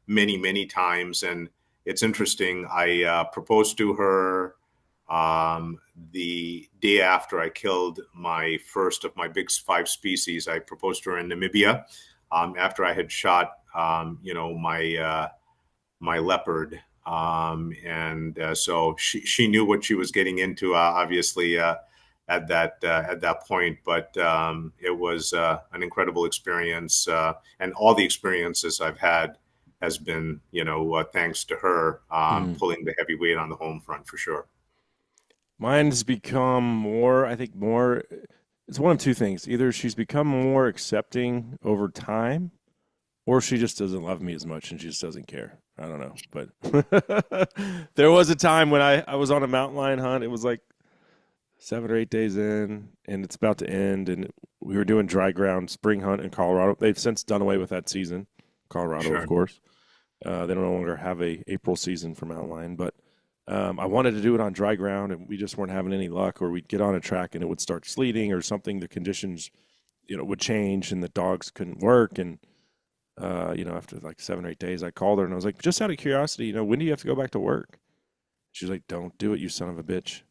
many times, and it's interesting. I proposed to her the day after I killed my first of my big 5 species. I proposed to her in Namibia after I had shot, my leopard, and so she knew what she was getting into, obviously, at that point. But it was an incredible experience, and all the experiences I've had has been, thanks to her, Mm. pulling the heavy weight on the home front for sure. Mine has become more, I think, more. It's one of two things. Either she's become more accepting over time, or she just doesn't love me as much and she just doesn't care. I don't know. But there was a time when I was on a mountain lion hunt. It was like 7 or 8 days in, and it's about to end. And we were doing dry ground spring hunt in Colorado. They've since done away with that season. Colorado, of Sure. course. They no longer have a April season for mountain lion. But I wanted to do it on dry ground, and we just weren't having any luck. Or we'd get on a track and it would start sleeting or something. The conditions, would change, and the dogs couldn't work. And after like 7 or 8 days, I called her and I was like, just out of curiosity, when do you have to go back to work? She's like, don't do it, you son of a bitch.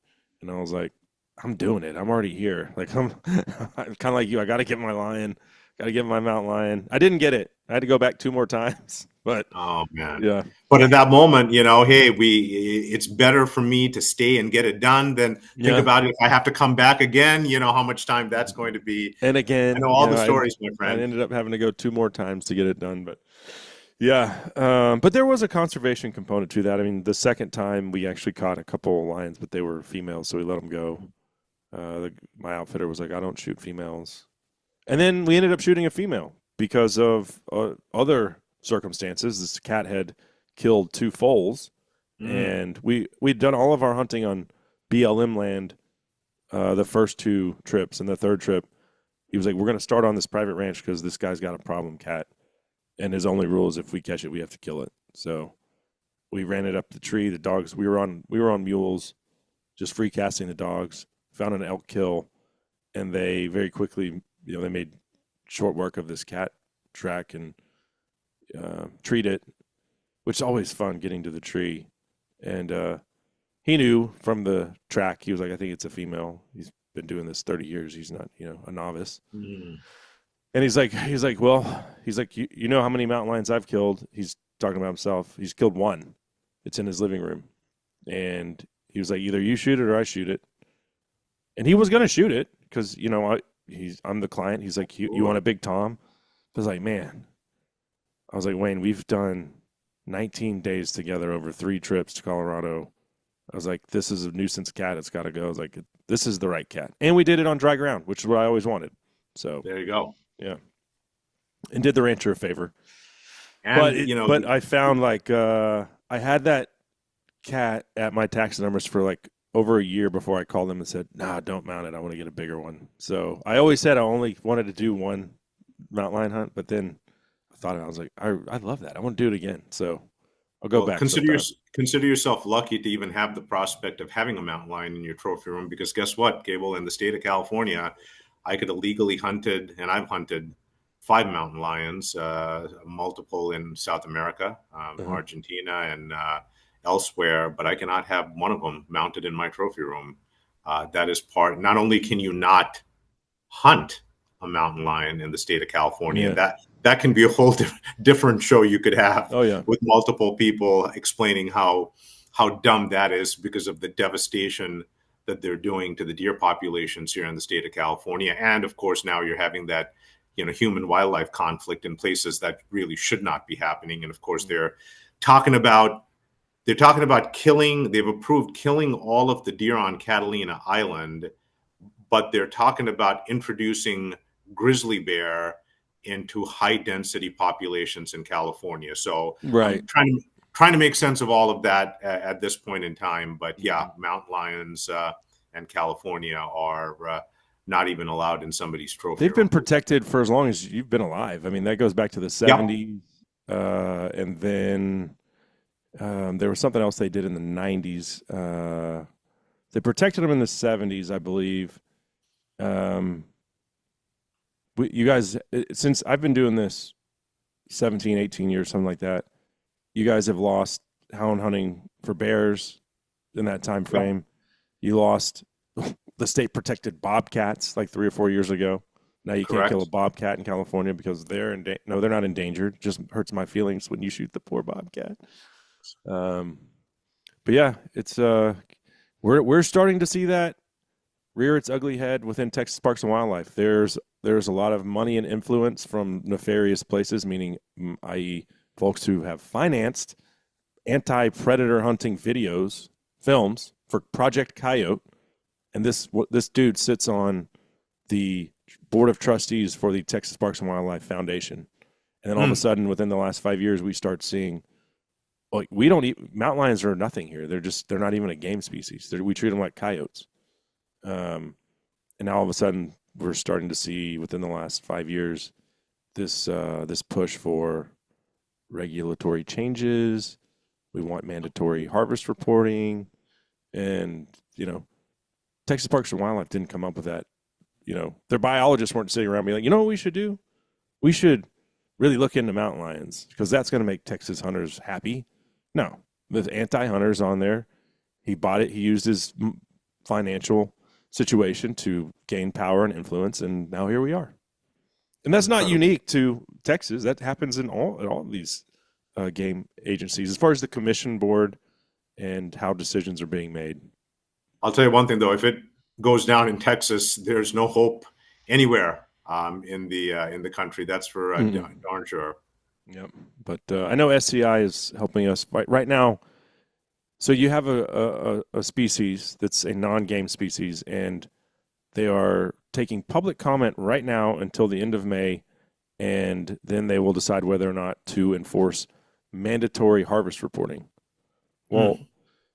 And I was like, I'm doing it. I'm already here. Like, I'm kind of like you. I got to get my lion, got to get my mountain lion. I didn't get it. I had to go back 2 more times, but Oh man. yeah, But at that moment, hey, it's better for me to stay and get it done than think yeah. about it. If I have to come back again, how much time that's going to be. And I know again, all the stories, my I friend. ended up having to go 2 more times to get it done, but yeah. But there was a conservation component to that. I mean, the second time we actually caught a couple of lions, but they were females, so we let them go. My outfitter was like, I don't shoot females. And then we ended up shooting a female because of other circumstances. This cat had killed 2 foals, Mm. and we'd done all of our hunting on BLM land the first 2 trips, and the third trip, he was like, "We're going to start on this private ranch because this guy's got a problem cat, and his only rule is if we catch it, we have to kill it." So we ran it up the tree. The dogs, we were on mules, just free casting the dogs. Found an elk kill, and they very quickly, they made short work of this cat track and treat it, which is always fun getting to the tree. And he knew from the track. He was like, I think it's a female. He's been doing this 30 years. He's not, a novice. Mm. And he's like, you know how many mountain lions I've killed? He's talking about himself. He's killed 1. It's in his living room. And he was like, either you shoot it or I shoot it. And he was going to shoot it because, I'm the client. He's like, you want a big Tom? I was like, man. I was like, Wayne, we've done 19 days together over 3 trips to Colorado. I was like, this is a nuisance cat. It's got to go. I was like, this is the right cat. And we did it on dry ground, which is what I always wanted. So, There you go. yeah. And did the rancher a favor. And But I found like I had that cat at my taxidermist for like over a year before I called them and said, nah, don't mount it. I want to get a bigger one. So I always said I only wanted to do one mountain lion hunt, but then I thought I was like, I love that. I want to do it again. So I'll go back sometime. consider yourself lucky to even have the prospect of having a mountain lion in your trophy room, because guess what, Gable, in the state of California, I could have legally hunted, and I've hunted 5 mountain lions, multiple in South America, Uh-huh. Argentina, elsewhere, but I cannot have one of them mounted in my trophy room. That is part. Not only can you not hunt a mountain lion in the state of California, and Yeah. that can be a whole different show you could have Oh yeah. with multiple people explaining how dumb that is because of the devastation that they're doing to the deer populations here in the state of California. And of course, now you're having that, human wildlife conflict in places that really should not be happening. And of course, talking about they're talking about killing. They've approved killing all of the deer on Catalina Island, but they're talking about introducing grizzly bear into high density populations in California. So I'm Right. trying to make sense of all of that at this point in time. But yeah, Mhm. mountain lions and California are not even allowed in somebody's trophy They've been room. protected for as long as you've been alive. I mean, that goes back to the Yep, 70s. And then there was something else they did in the 90s. They protected them in the 70s, I believe. Um, you guys, since I've been doing this 17, 18 years, something like that, you guys have lost hound hunting for bears in that time yep, frame. You lost the state protected bobcats like 3 or 4 years ago. Now you can't kill a correct. bobcat in California because no, they're not endangered. It just hurts my feelings when you shoot the poor bobcat. Um, but yeah, it's we're starting to see that rear its ugly head within Texas Parks and Wildlife. There's a lot of money and influence from nefarious places, meaning i.e. folks who have financed anti-predator hunting films for Project Coyote, and this dude sits on the board of trustees for the Texas Parks and Wildlife Foundation. And then all of a Hmm. sudden, within the last 5 years, we start seeing like we don't mountain lions are nothing here. They're not even a game species. We treat them like coyotes. Um, and now all of a sudden, we're starting to see within the last 5 years this push for regulatory changes. We want mandatory harvest reporting, and Texas Parks and Wildlife didn't come up with that. Their biologists weren't sitting around being like, what we should do? We should really look into mountain lions because that's going to make Texas hunters happy. No, the anti-hunters on there. He bought it. He used his financial situation to gain power and influence, and now here we are. And that's not Incredible. unique to Texas. That happens in all of these game agencies, as far as the commission board and how decisions are being made. I'll tell you one thing though: if it goes down in Texas, there's no hope anywhere in the country. That's for Mm-mm. darn sure. Yep. But I know SCI is helping us right now. So you have a species that's a non-game species, and they are taking public comment right now until the end of May, and then they will decide whether or not to enforce mandatory harvest reporting. Well, Hmm.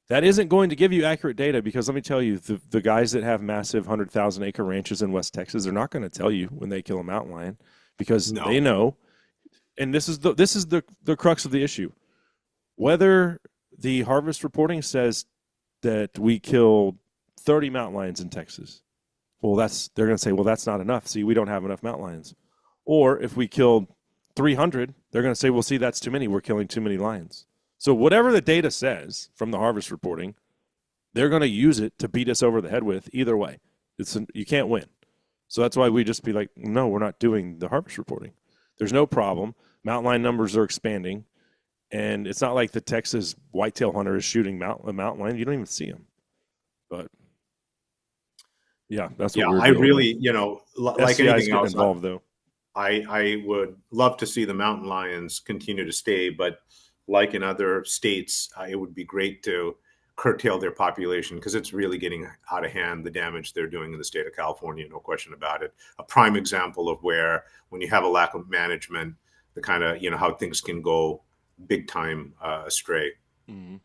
that isn't going to give you accurate data because let me tell you, the guys that have massive 100,000 acre ranches in West Texas, they're not going to tell you when they kill a mountain lion because they No. know. And this is the crux of the issue. Whether the harvest reporting says that we killed 30 mountain lions in Texas, well, they're going to say, well, that's not enough. See, we don't have enough mountain lions. Or if we killed 300, they're going to say, well, see, that's too many. We're killing too many lions. So whatever the data says from the harvest reporting, they're going to use it to beat us over the head with either way. You can't win. So that's why we just be like, no, we're not doing the harvest reporting. There's no problem. Mountain lion numbers are expanding, and it's not like the Texas whitetail hunter is shooting a mountain lion. You don't even see them. But yeah, that's what Yeah, we're I dealing with. really, like SCI is anything getting else, involved though. I would love to see the mountain lions continue to stay, but like in other states, it would be great to curtail their population because it's really getting out of hand, the damage they're doing in the state of California, no question about it. A prime example of where, when you have a lack of management, the kind of, how things can go big time astray. Mhm.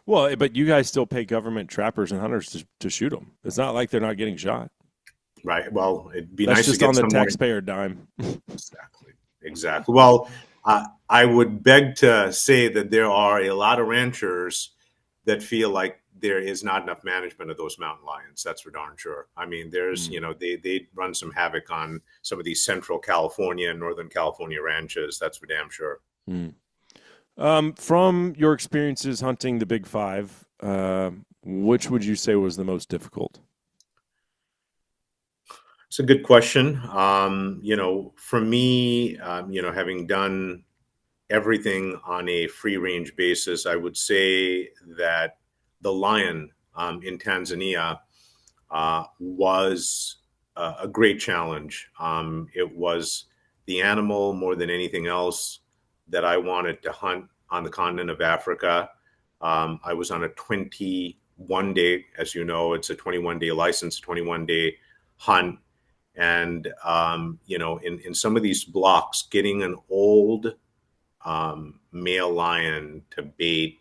Well, but you guys still pay government trappers and hunters to shoot them. It's not like they're not getting shot. Right. Well, it'd be That's nice to just on get the some more. taxpayer dime. Exactly. Exactly. Well, I would beg to say that there are a lot of ranchers that feel like there is not enough management of those mountain lions. That's for darn sure. I mean, there's, Mm, they run some havoc on some of these Central California and Northern California ranches. That's for damn sure. mm. From your experiences hunting the big five, which would you say was the most difficult? It's a good question. For me, having done everything on a free range basis, I would say that the lion in Tanzania was a great challenge. It was the animal more than anything else that I wanted to hunt on the continent of Africa. I was on a 21 day, as you know, it's a 21-day license, 21-day hunt. And, in some of these blocks, getting an old male lion to bait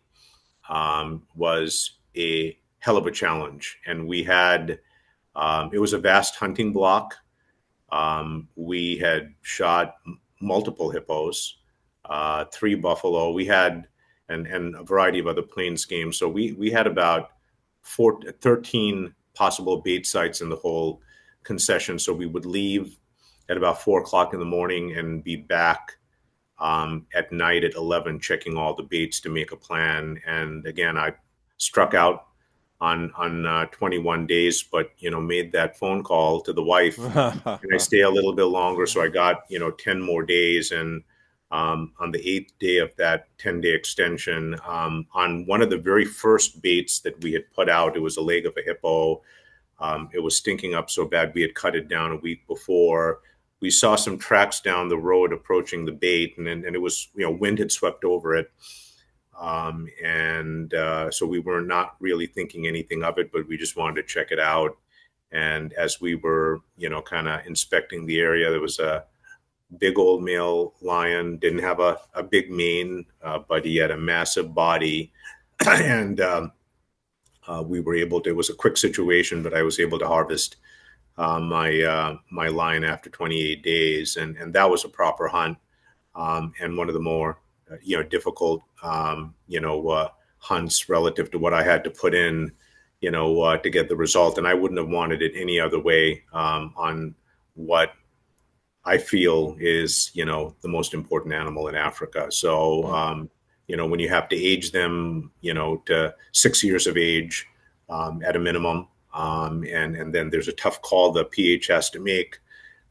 was a hell of a challenge. And it was a vast hunting block. We had shot multiple hippos, three buffalo. And a variety of other plains game. So we had about 13 possible bait sites in the whole concession. So we would leave at about 4 o'clock in the morning and be back at night at 11, checking all the baits to make a plan. And again, I struck out on 21 days, but made that phone call to the wife, and I stay a little bit longer, so I got 10 more days. And on the eighth day of that 10-day extension, on one of the very first baits that we had put out, it was a leg of a hippo. It was stinking up so bad we had cut it down a week before. We saw some tracks down the road approaching the bait, and it was, wind had swept over it. So we were not really thinking anything of it, but we just wanted to check it out. And as we were, kind of inspecting the area, there was a big old male lion, didn't have a big mane, but he had a massive body. And we were able to, it was a quick situation, but I was able to harvest my lion after 28 days. And that was a proper hunt, and one of the more difficult, hunts relative to what I had to put in, to get the result. And I wouldn't have wanted it any other way, on what I feel is, the most important animal in Africa. So, when you have to age them, to 6 years of age, at a minimum, and then there's a tough call the PH has to make,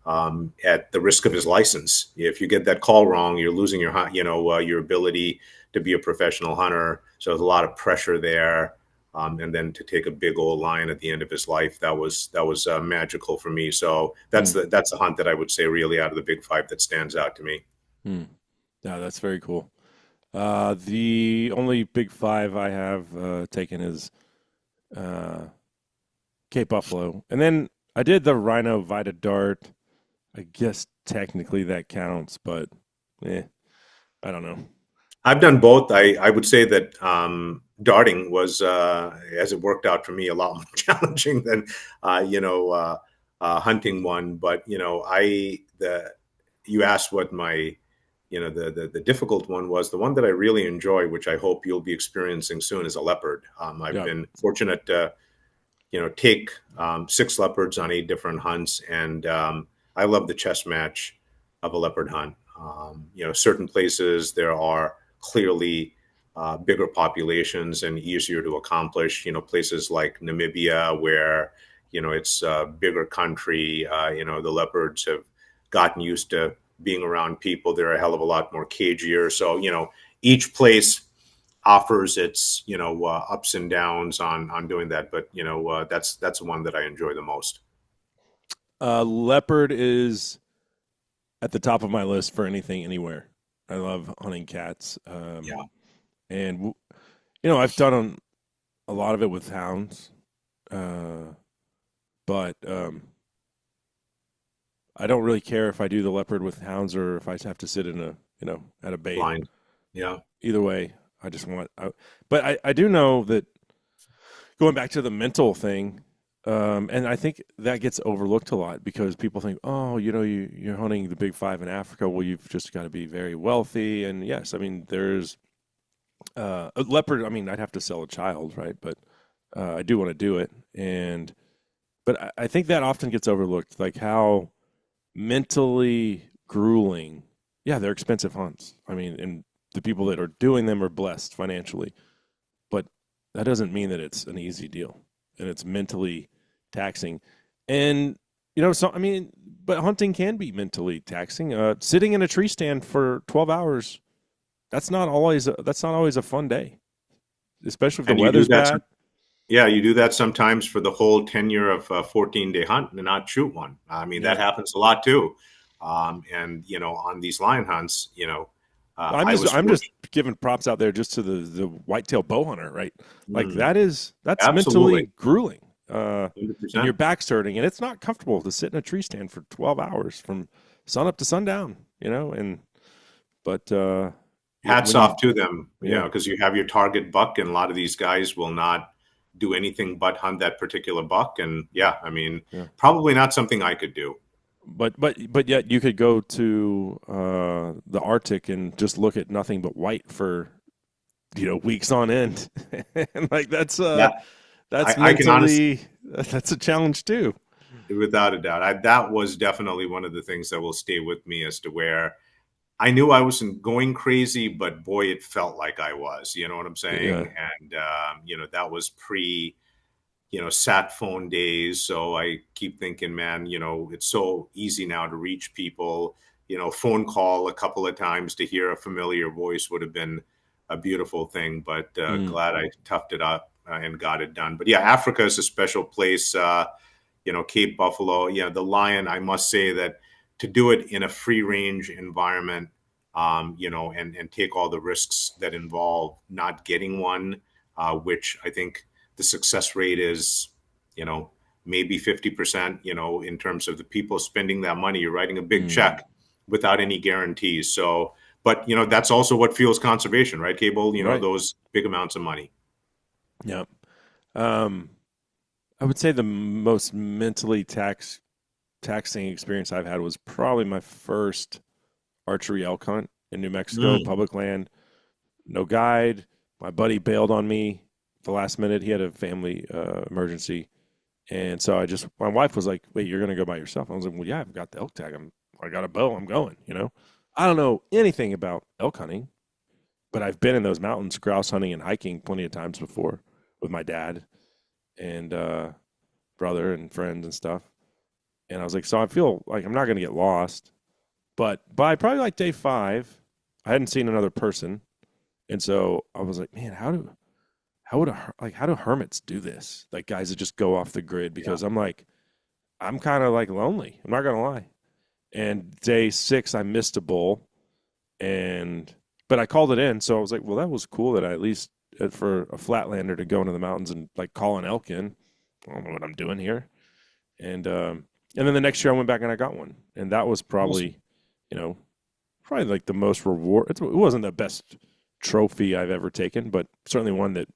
at the risk of his license. If you get that call wrong, you're losing your ability to be a professional hunter. So there's a lot of pressure there. And then to take a big old lion at the end of his life, that was magical for me. So that's Hmm. that's the hunt that I would say really out of the big five that stands out to me. Hmm. Yeah, that's very cool. The only big five I have taken is uh, Cape Buffalo, and then I did the Rhino Vita Dart. I guess technically that counts, but I don't know. I've done both. I would say that darting was, as it worked out for me, a lot more challenging than hunting one. But you asked what my the difficult one was. The one that I really enjoy, which I hope you'll be experiencing soon, is a leopard. I've Yeah. been fortunate to take 6 leopards on 8 different hunts, and I love the chess match of a leopard hunt. Certain places there are clearly bigger populations and easier to accomplish. Places like Namibia, where it's a bigger country. The leopards have gotten used to being around people. They're a hell of a lot more cagier. So each place offers its ups and downs on doing that. But that's the one that I enjoy the most. Leopard is at the top of my list for anything, anywhere. I love hunting cats, Yeah. and I've done a lot of it with hounds, uh, but I don't really care if I do the leopard with hounds or if I have to sit in at a bait. Blind. Yeah. Either way, I just want. But I do know that going back to the mental thing, and I think that gets overlooked a lot because people think, oh, you're hunting the big five in Africa. Well, you've just got to be very wealthy. And yes, I mean, there's a leopard. I mean, I'd have to sell a child, right? But I do want to do it. But I think that often gets overlooked, like how mentally grueling. Yeah, they're expensive hunts. I mean, and the people that are doing them are blessed financially, but that doesn't mean that it's an easy deal, and it's mentally taxing. And so I mean, but hunting can be mentally taxing. Sitting in a tree stand for 12 hours, that's not always a fun day, especially if the And you do weather's that bad. Yeah, you do that sometimes for the whole tenure of a 14-day hunt and not shoot one. I mean, that Yeah. happens a lot too. And on these lion hunts, I'm I just was I'm just fortunate. giving props out there just to the whitetail bow hunter, right? Like Mm, that's absolutely, mentally grueling. And your 100%. back's hurting, and it's not comfortable to sit in a tree stand for 12 hours from sun up to sundown, and but Hats when you off to them, yeah, because you have your target buck, and a lot of these guys will not do anything but hunt that particular buck. And yeah, I mean, yeah. probably not something I could do. But yet you could go to the Arctic and just look at nothing but white for weeks on end. And like Yeah, that's I can honestly. mentally that's a challenge too. Without a doubt. That was definitely one of the things that will stay with me as to where I knew I wasn't going crazy, but boy, it felt like I was. You know what I'm Yeah. saying? And, that was pre, sat phone days. So I keep thinking, man, it's so easy now to reach people. Phone call a couple of times to hear a familiar voice would have been a beautiful thing, but Mm. glad I toughed it up and got it done. But yeah, Africa is a special place. Cape Buffalo. Yeah, the lion. I must say that to do it in a free range environment, and take all the risks that involve not getting one, which I think the success rate is, you know, maybe 50%. In terms of the people spending that money, you're writing a big Mm. check without any guarantees. So, but that's also what fuels conservation, right, Cable? Right. Those big amounts of money. Yeah. Um, I would say the most mentally taxing experience I've had was probably my first archery elk hunt in New Mexico, Mm. public land, no guide. My buddy bailed on me at the last minute. He had a family emergency, and so my wife was like, "Wait, you're gonna go by yourself?" I was like, "Well, yeah, I've got the elk tag. I got a bow. I'm going." I don't know anything about elk hunting, but I've been in those mountains grouse hunting and hiking plenty of times before with my dad and brother and friends and stuff. And I was like, so I feel like I'm not going to get lost. But by probably like day 5, I hadn't seen another person, and so I was like, man, how do hermits do this? Like guys that just go off the grid Yeah. because I'm kind of like lonely. I'm not gonna lie. And day 6, I missed a bull, and but I called it in, so I was like, well, that was cool that I at least for a flatlander to go into the mountains and like call an elk in. I don't know what I'm doing here. And then the next year I went back and I got one, and that was Awesome. you know, probably like the most reward. It wasn't the best trophy I've ever taken, but certainly one that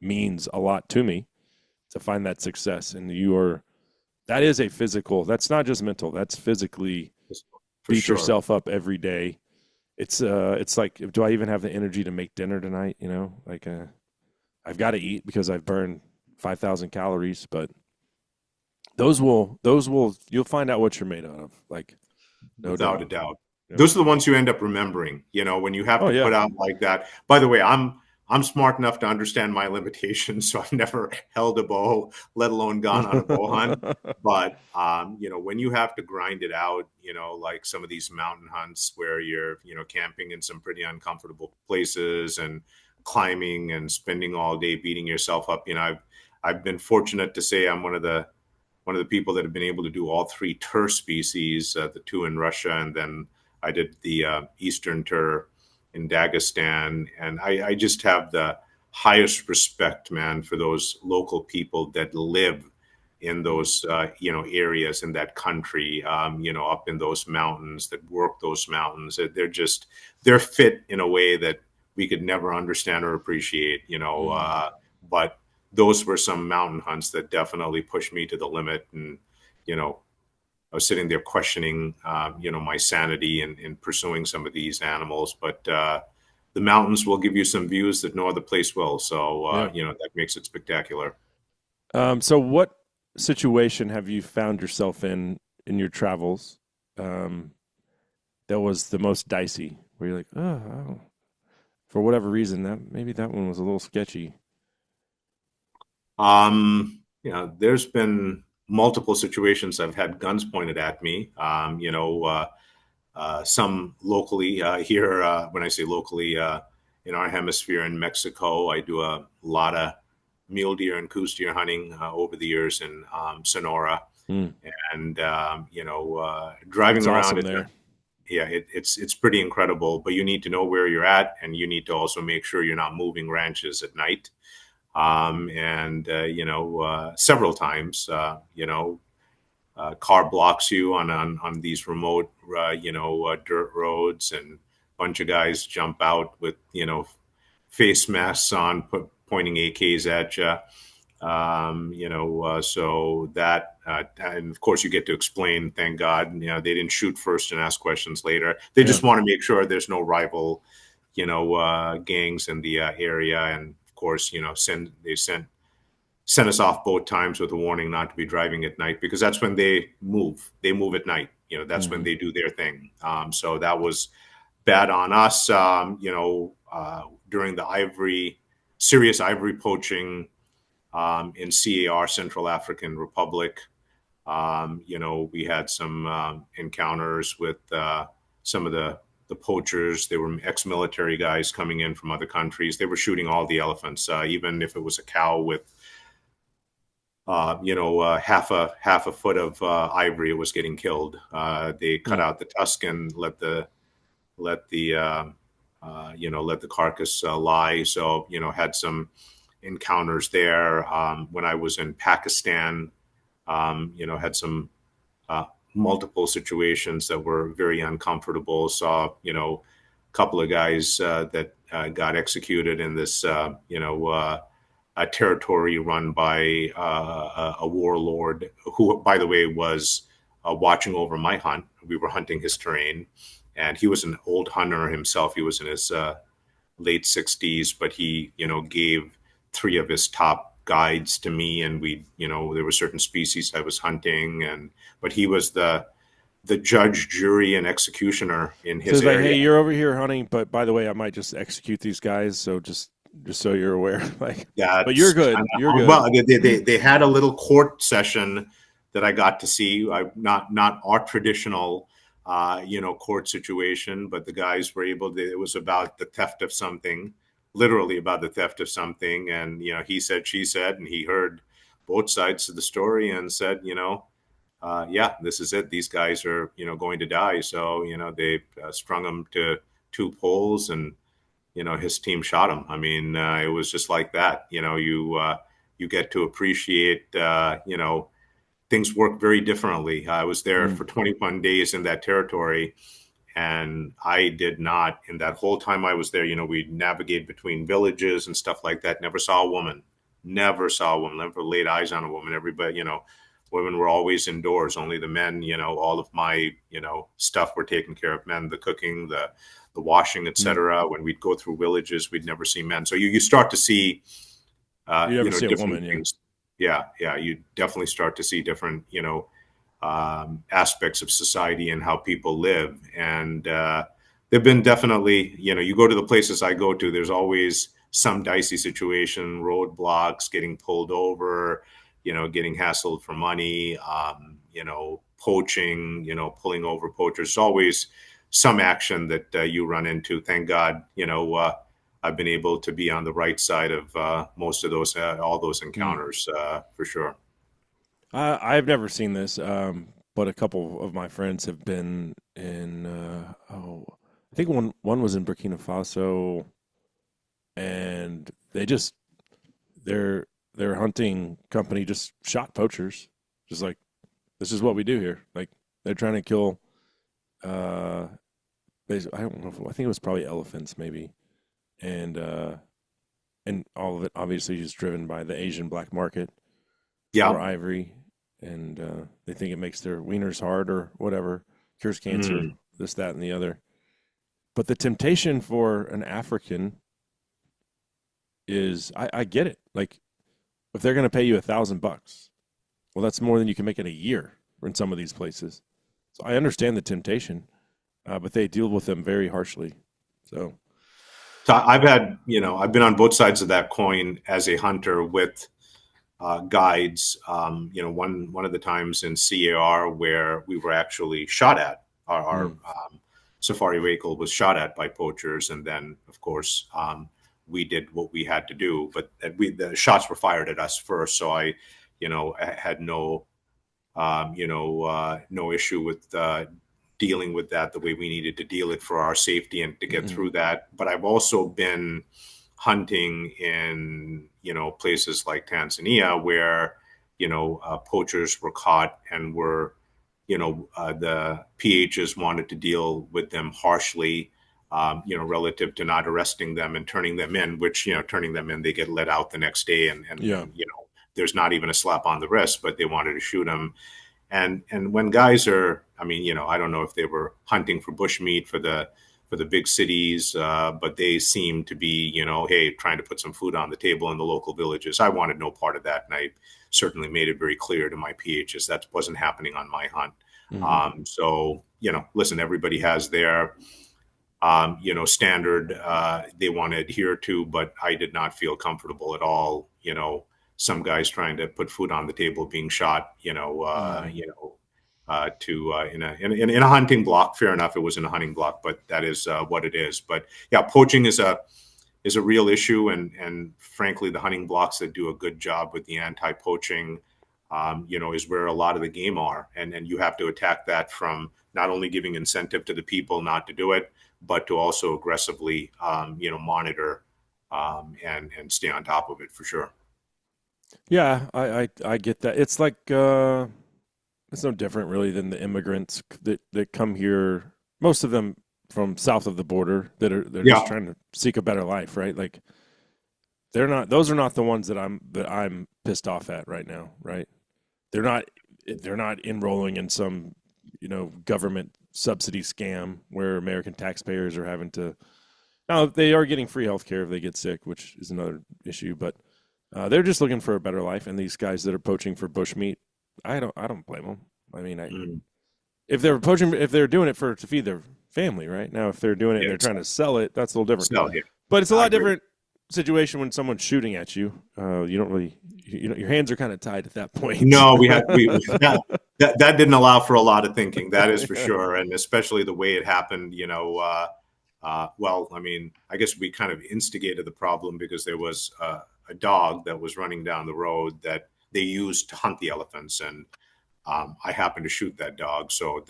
means a lot to me to find that success. And that is a physical. That's not just mental. That's physically For beat sure. yourself up every day. It's like, do I even have the energy to make dinner tonight? Like I've got to eat because I've burned 5,000 calories, but you'll find out what you're made out of. Like no Without doubt. a doubt. Yeah. Those are the ones you end up remembering, when you have Oh to yeah. put out like that. By the way, I'm smart enough to understand my limitations, so I've never held a bow, let alone gone on a bow hunt. But when you have to grind it out, like some of these mountain hunts where you're, camping in some pretty uncomfortable places and climbing and spending all day beating yourself up, I've been fortunate to say I'm one of the people that have been able to do all three tur species, the two in Russia, and then I did the Eastern tur in Dagestan. And I just have the highest respect, man, for those local people that live in Mm. those, areas in that country, up in those mountains, that work those mountains. They're fit in a way that we could never understand or appreciate, Mm. but those were some mountain hunts that definitely pushed me to the limit. And, I was sitting there questioning, my sanity in pursuing some of these animals. But the mountains will give you some views that no other place will. So, Yeah. that makes it spectacular. So what situation have you found yourself in your travels um, that was the most dicey? Where you're like, oh, for whatever reason, that maybe that one was a little sketchy. There's been multiple situations I've had guns pointed at me. Some locally here. When I say locally, in our hemisphere in Mexico, I do a lot of mule deer and goose deer hunting over the years in Sonora, Mm, and driving it's around awesome at the there. yeah, it's pretty incredible. But you need to know where you're at, and you need to also make sure you're not moving ranches at night. And several times, car blocks you on these remote, dirt roads, and a bunch of guys jump out with face masks on, pointing AKs at you. So that, and of course, you get to explain. Thank God, they didn't shoot first and ask questions later. They Yeah. just want to make sure there's no rival, gangs in the area, and of course, they sent us off both times with a warning not to be driving at night because that's when they move. They move at night. That's when Hmm. they do their thing. So that was bad on us. During the serious ivory poaching in CAR, Central African Republic. We had some encounters with some of the poachers. They were ex-military guys coming in from other countries. They were shooting all the elephants, even if it was a cow with half a foot of ivory, it was getting killed. They cut Mm. out the tusk and let the let the carcass lie. So had some encounters there. When I was in Pakistan, had some uh, multiple situations that were very uncomfortable. Saw a couple of guys that got executed in this a territory run by a warlord who, by the way, was watching over my hunt. We were hunting his terrain, and he was an old hunter himself. He was in his late 60s, but he, gave three of his top guides to me, and there were certain species I was hunting, but he was the judge, jury, and executioner in So his it's like, area. hey, you're over here hunting, but by the way, I might just execute these guys. So just so you're aware, like, but you're That's good. kind You're of good. well. They had a little court session that I got to see. Not our traditional, court situation, but the guys were able to. It was about the theft of something, literally about the theft of something, and he said, she said, and he heard both sides of the story and said, yeah, this is it. These guys are going to die. So they strung them to two poles and his team shot him. I mean, it was just like that. You get to appreciate things work very differently. I was there Mm. for 21 days in that territory, and I did not in that whole time I was there. We navigate between villages and stuff like that. Never saw a woman. Never saw a woman. Never laid eyes on a woman. Everybody, women were always indoors. Only the men. All of my stuff were taken care of. Men, the cooking, the washing, Mm. etc. When we'd go through villages, we'd never see men. So you start to see You never see a different woman, yeah. things. Yeah, you definitely start to see different aspects of society and how people live. And there've been definitely you go to the places I go to. There's always some dicey situation, roadblocks, getting pulled over, getting hassled for money, poaching, pulling over poachers. There's always some action that you run into. Thank God, I've been able to be on the right side of most of those, all those Mm. encounters, for sure. I've never seen this, but a couple of my friends have been in. I think one was in Burkina Faso, and their their hunting company just shot poachers, just like this is what we do here. Like they're trying to kill. Uh, I don't know. I think it was probably elephants, maybe, and uh, and all of it obviously is driven by the Asian black market for Yeah. ivory, and they think it makes their wieners hard or whatever, cures cancer, Mm. this, that, and the other. But the temptation for an African is, I get it. Like if they're going to pay you $1,000, well, that's more than you can make in a year in some of these places. So I understand the temptation, but they deal with them very harshly. So So I've had, I've been on both sides of that coin as a hunter with guides. One of the times in CAR where we were actually shot at, our Mm, safari vehicle was shot at by poachers, and then of course we did what we had to do, but the shots were fired at us first. So I had no issue with dealing with that the way we needed to deal it for our safety and to get mm, through that. But I've also been hunting in places like Tanzania where poachers were caught and were the PHs wanted to deal with them harshly. Relative to not arresting them and turning them in, which turning them in, they get let out the next day, yeah. and there's not even a slap on the wrist, but they wanted to shoot them. And when guys are, I mean, I don't know if they were hunting for bushmeat for the big cities, but they seem to be, hey, trying to put some food on the table in the local villages. I wanted no part of that, and I certainly made it very clear to my PHs that wasn't happening on my hunt. Hmm. So listen, everybody has their standard they want to adhere to, but I did not feel comfortable at all. Some guys trying to put food on the table being shot. Mm. To in a hunting block. Fair enough, it was in a hunting block, but that is what it is. But yeah, poaching is a real issue, and frankly, the hunting blocks that do a good job with the anti-poaching, is where a lot of the game are, and you have to attack that from not only giving incentive to the people not to do it, but to also aggressively, monitor and stay on top of it for sure. Yeah, I get that. It's like it's no different really than the immigrants that come here. Most of them from south of the border they're just Yeah, trying to seek a better life, right? Like they're not those are not the ones that I'm pissed off at right now, right? They're not they're not enrolling in some, government subsidy scam where American taxpayers are having to. Now they are getting free health care if they get sick, which is another issue, but they're just looking for a better life. And these guys that are poaching for bushmeat, I don't blame them. I mean, mm, if they're poaching, if they're doing it to feed their family, right? Now, if they're doing it and yeah, they're trying to sell it, that's a little different. so yeah, But it's a I lot agree. different situation when someone's shooting at you. You don't really, your hands are kind of tied at that point. No, we that didn't allow for a lot of thinking. That is for Yeah. sure, and especially the way it happened. Well, I mean, I guess we kind of instigated the problem because there was a dog that was running down the road that they used to hunt the elephants, and I happened to shoot that dog. So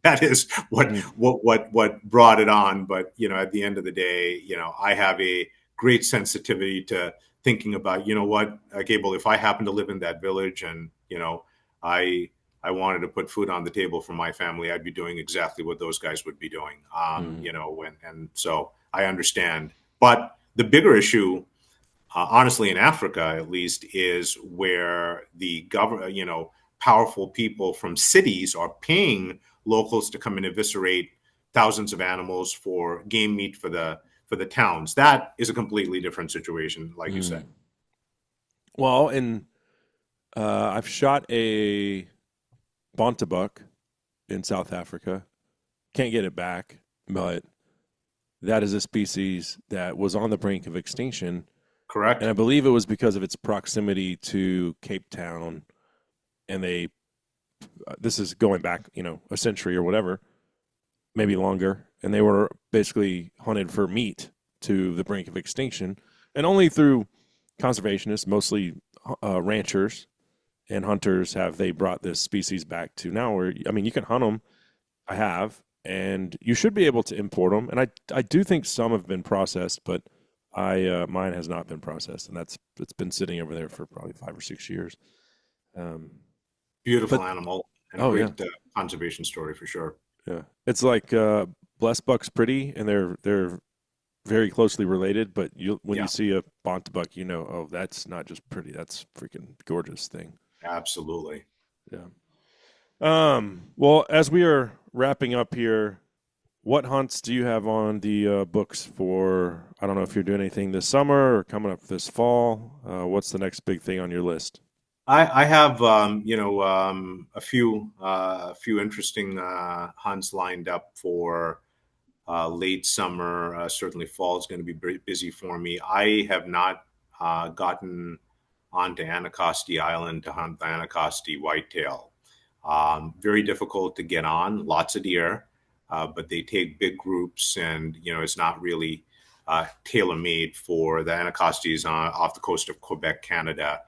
that is Mm, what brought it on. But at the end of the day, I have a great sensitivity to thinking about, what, Gable, if I happen to live in that village and I wanted to put food on the table for my family, I'd be doing exactly what those guys would be doing. mm, And so I understand. But the bigger issue, honestly, in Africa at least, is where the government, powerful people from cities are paying locals to come and eviscerate thousands of animals for game meat for the towns. That is a completely different situation, like you said. mm. Well, and I've shot a bontabuck in South Africa. Can't get it back, but that is a species that was on the brink of extinction. And Correct. I believe it was because of its proximity to Cape Town. And this is going back, a century or whatever, maybe longer. And they were basically hunted for meat to the brink of extinction. And only through conservationists, mostly ranchers and hunters, have they brought this species back to now where, I mean, you can hunt them. I have, and you should be able to import them. And I do think some have been processed, but mine has not been processed, and it's been sitting over there for probably 5 or 6 years. Um, Beautiful but animal and a oh yeah, great conservation story for sure. yeah, it's like blessed buck's pretty, and they're very closely related. But when you Yeah, see a bontabuck, oh, that's not just pretty, that's freaking gorgeous thing. absolutely. Yeah. Well, as we are wrapping up here, what hunts do you have on the books for? I don't know if you're doing anything this summer or coming up this fall. What's the next big thing on your list? I have a few interesting hunts lined up for late summer, certainly fall is going to be very busy for me. I have not gotten onto Anacostia Island to hunt the Anacostia whitetail. Very difficult to get on, lots of deer, but they take big groups, and it's not really tailor made for the Anacostia off the coast of Quebec, Canada.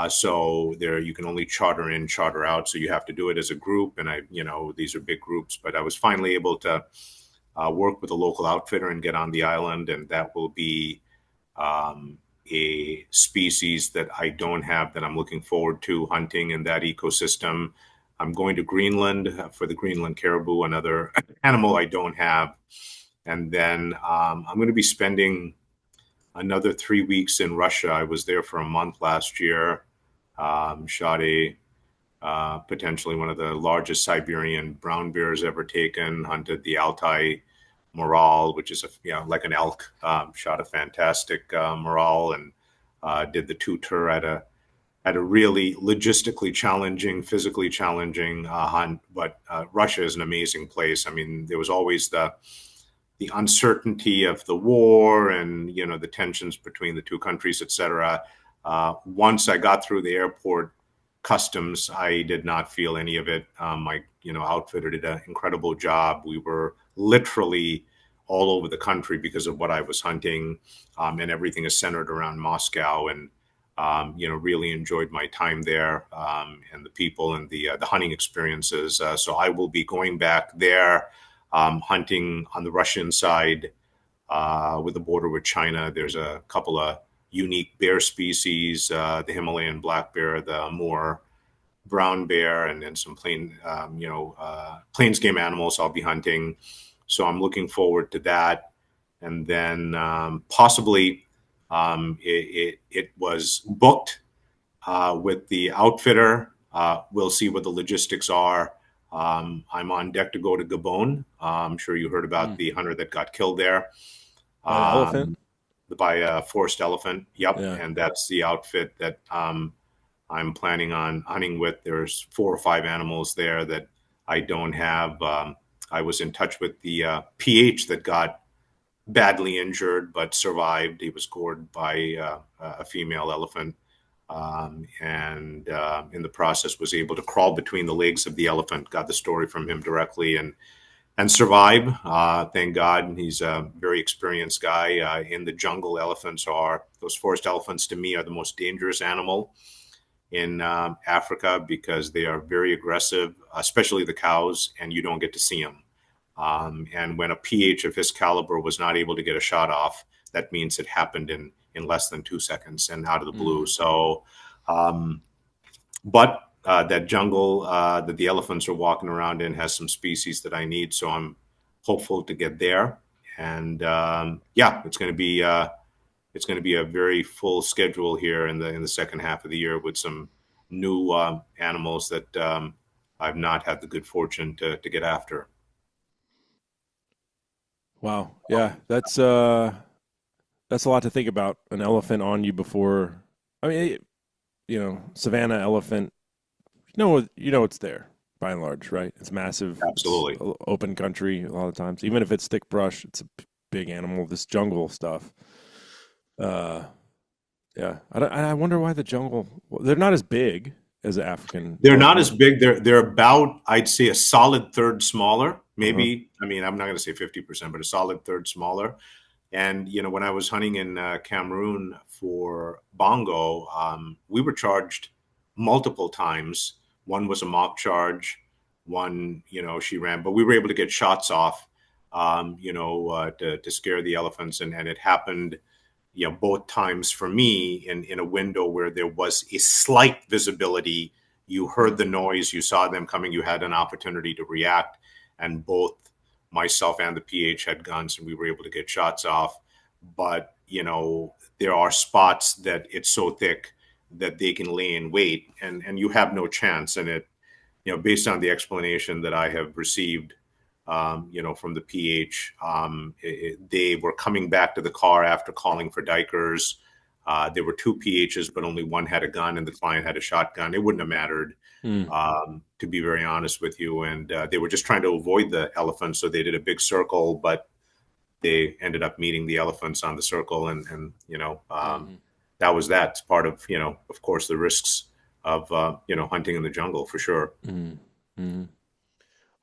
So there, you can only charter in, charter out. So you have to do it as a group, and these are big groups. But I was finally able to work with a local outfitter and get on the island, and that will be a species that I don't have that I'm looking forward to hunting in that ecosystem. I'm going to Greenland for the Greenland caribou, another animal I don't have. And then I'm going to be spending another 3 weeks in Russia. I was there for a month last year. Shot a potentially one of the largest Siberian brown bears ever taken. Hunted the Altai morale, which is like an elk. Shot a fantastic morale, and did the two-tour at a really logistically challenging, physically challenging hunt. But Russia is an amazing place. I mean, there was always the uncertainty of the war and the tensions between the two countries, etc. Once I got through the airport customs, I did not feel any of it. My outfitter did an incredible job. We were literally all over the country because of what I was hunting, and everything is centered around Moscow. And really enjoyed my time there, and the people and the hunting experiences. So I will be going back there, hunting on the Russian side with the border with China. There's a couple of unique bear species, the Himalayan black bear, the Amur brown bear, and then some plains game animals I'll be hunting. So I'm looking forward to that. And then possibly it was booked with the outfitter. We'll see what the logistics are. I'm on deck to go to Gabon. I'm sure you heard about the hunter that got killed there. By the elephant? By a forest elephant. Yep. Yeah. And that's the outfit that I'm planning on hunting with. There's 4 or 5 animals there that I don't have. I was in touch with the PH that got badly injured but survived. He was gored by a female elephant, and in the process was able to crawl between the legs of the elephant. Got the story from him directly, and survive. Thank God. He's a very experienced guy. In the jungle, those forest elephants to me are the most dangerous animal in Africa, because they are very aggressive, especially the cows, and you don't get to see them. And when a PH of his caliber was not able to get a shot off, that means it happened in less than 2 seconds and out of the blue. So, but that jungle that the elephants are walking around in has some species that I need. So I'm hopeful to get there. And it's going to be a very full schedule here in the second half of the year with some new animals that I've not had the good fortune to get after. Wow. Yeah, that's a lot to think about. An elephant on you before. I mean, savanna elephant. It's there by and large, right? It's massive. Absolutely. It's open country a lot of times. Even if it's thick brush, it's a big animal. This jungle stuff. Yeah. I wonder why the jungle. They're not as big as the African. They're not as big. They're about, I'd say, a solid third smaller. Maybe, I mean, I'm not going to say 50%, but a solid third smaller. And, when I was hunting in Cameroon for bongo, we were charged multiple times. One was a mock charge. One, she ran, but we were able to get shots off, to scare the elephants. And it happened, both times for me in a window where there was a slight visibility. You heard the noise, you saw them coming, you had an opportunity to react. And both myself and the PH had guns, and we were able to get shots off. But, there are spots that it's so thick that they can lay in wait, and you have no chance. And it, based on the explanation that I have received, from the PH, they were coming back to the car after calling for dikers. There were 2 PHs, but only one had a gun, and the client had a shotgun. It wouldn't have mattered, to be very honest with you. And they were just trying to avoid the elephants, so they did a big circle. But they ended up meeting the elephants on the circle, and Hmm. that was that. It's part of of course, the risks of hunting in the jungle for sure. Hmm. Hmm.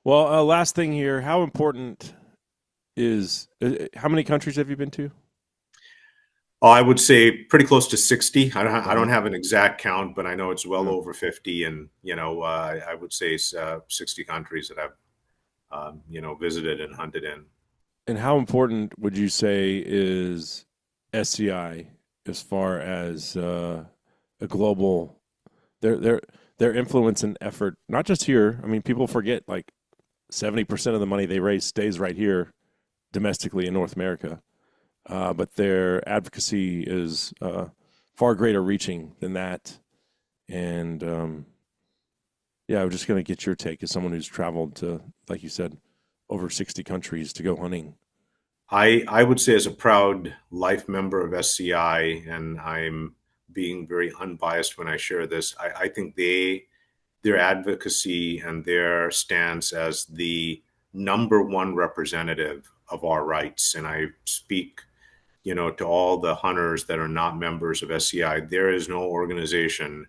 Well, last thing here. How important is how many countries have you been to? Oh, I would say pretty close to 60. I don't Wow. have an exact count, but I know it's well Yeah. over 50. And, I would say 60 countries that I've, visited and hunted in. And how important would you say is SCI as far as a global their their their influence and effort? Not just here. I mean, people forget like 70% of the money they raise stays right here domestically in North America. But their advocacy is far greater reaching than that. And yeah, I'm just going to get your take as someone who's traveled to, like you said, over 60 countries to go hunting. I would say, as a proud life member of SCI, and I'm being very unbiased when I share this, I think their advocacy and their stance as the number one representative of our rights, and I speak to all the hunters that are not members of SCI, there is no organization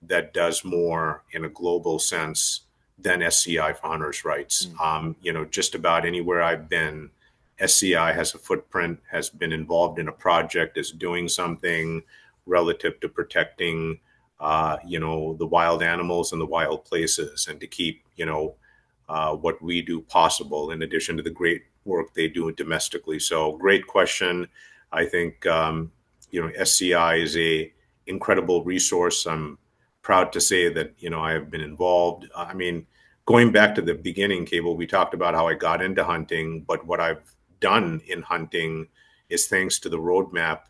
that does more in a global sense than SCI for hunters' rights. Mm. Just about anywhere I've been, SCI has a footprint, has been involved in a project, is doing something relative to protecting, the wild animals and the wild places, and to keep, what we do possible, in addition to the great work they do domestically. So, great question. I think SCI is a incredible resource. I'm proud to say that I have been involved. I mean, going back to the beginning, Cable, we talked about how I got into hunting, but what I've done in hunting is thanks to the roadmap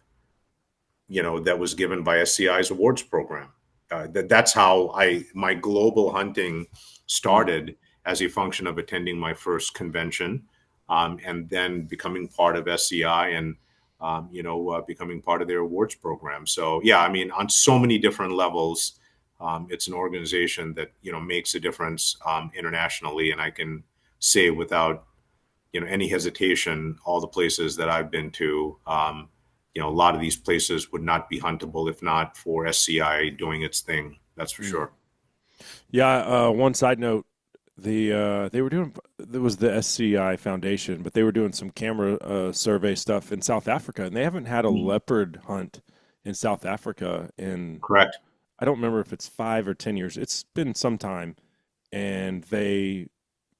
that was given by SCI's awards program. That's how my global hunting Mm. started, as a function of attending my first convention, and then becoming part of SCI, and becoming part of their awards program. So yeah, I mean, on so many different levels, it's an organization that makes a difference internationally, and I can say without any hesitation, all the places that I've been to, a lot of these places would not be huntable if not for SCI doing its thing. That's for Mm. sure. Yeah. One side note: they were doing there was the SCI Foundation, but they were doing some camera survey stuff in South Africa, and they haven't had a Mm. leopard hunt in South Africa in Correct. I don't remember if it's 5 or 10 years. It's been some time, and they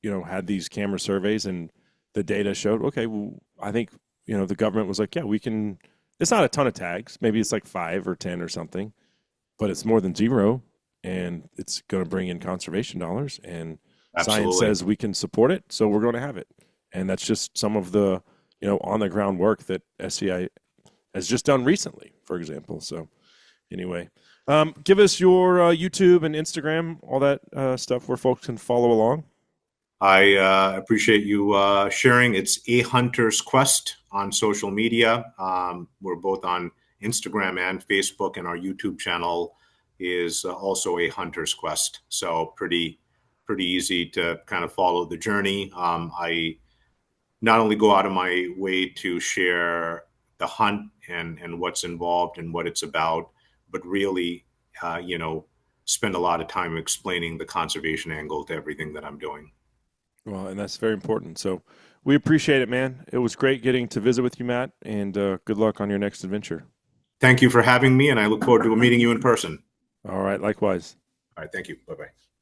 had these camera surveys, and the data showed okay. Well, I think the government was like, yeah, we can. It's not a ton of tags. Maybe it's like 5 or 10 or something, but it's more than zero, and it's going to bring in conservation dollars. And science Absolutely. says we can support it, so we're going to have it. And that's just some of the on the ground work that SCI has just done recently, for example. So anyway, give us your YouTube and Instagram, all that stuff where folks can follow along. I appreciate you sharing. It's A Hunter's Quest on social media. We're both on Instagram and Facebook, and our YouTube channel is also A Hunter's Quest. So pretty easy to kind of follow the journey. I not only go out of my way to share the hunt and what's involved and what it's about, but really, spend a lot of time explaining the conservation angle to everything that I'm doing. Well, and that's very important. So we appreciate it, man. It was great getting to visit with you, Matt, and good luck on your next adventure. Thank you for having me, and I look forward to meeting you in person. All right, likewise. All right, thank you. Bye bye.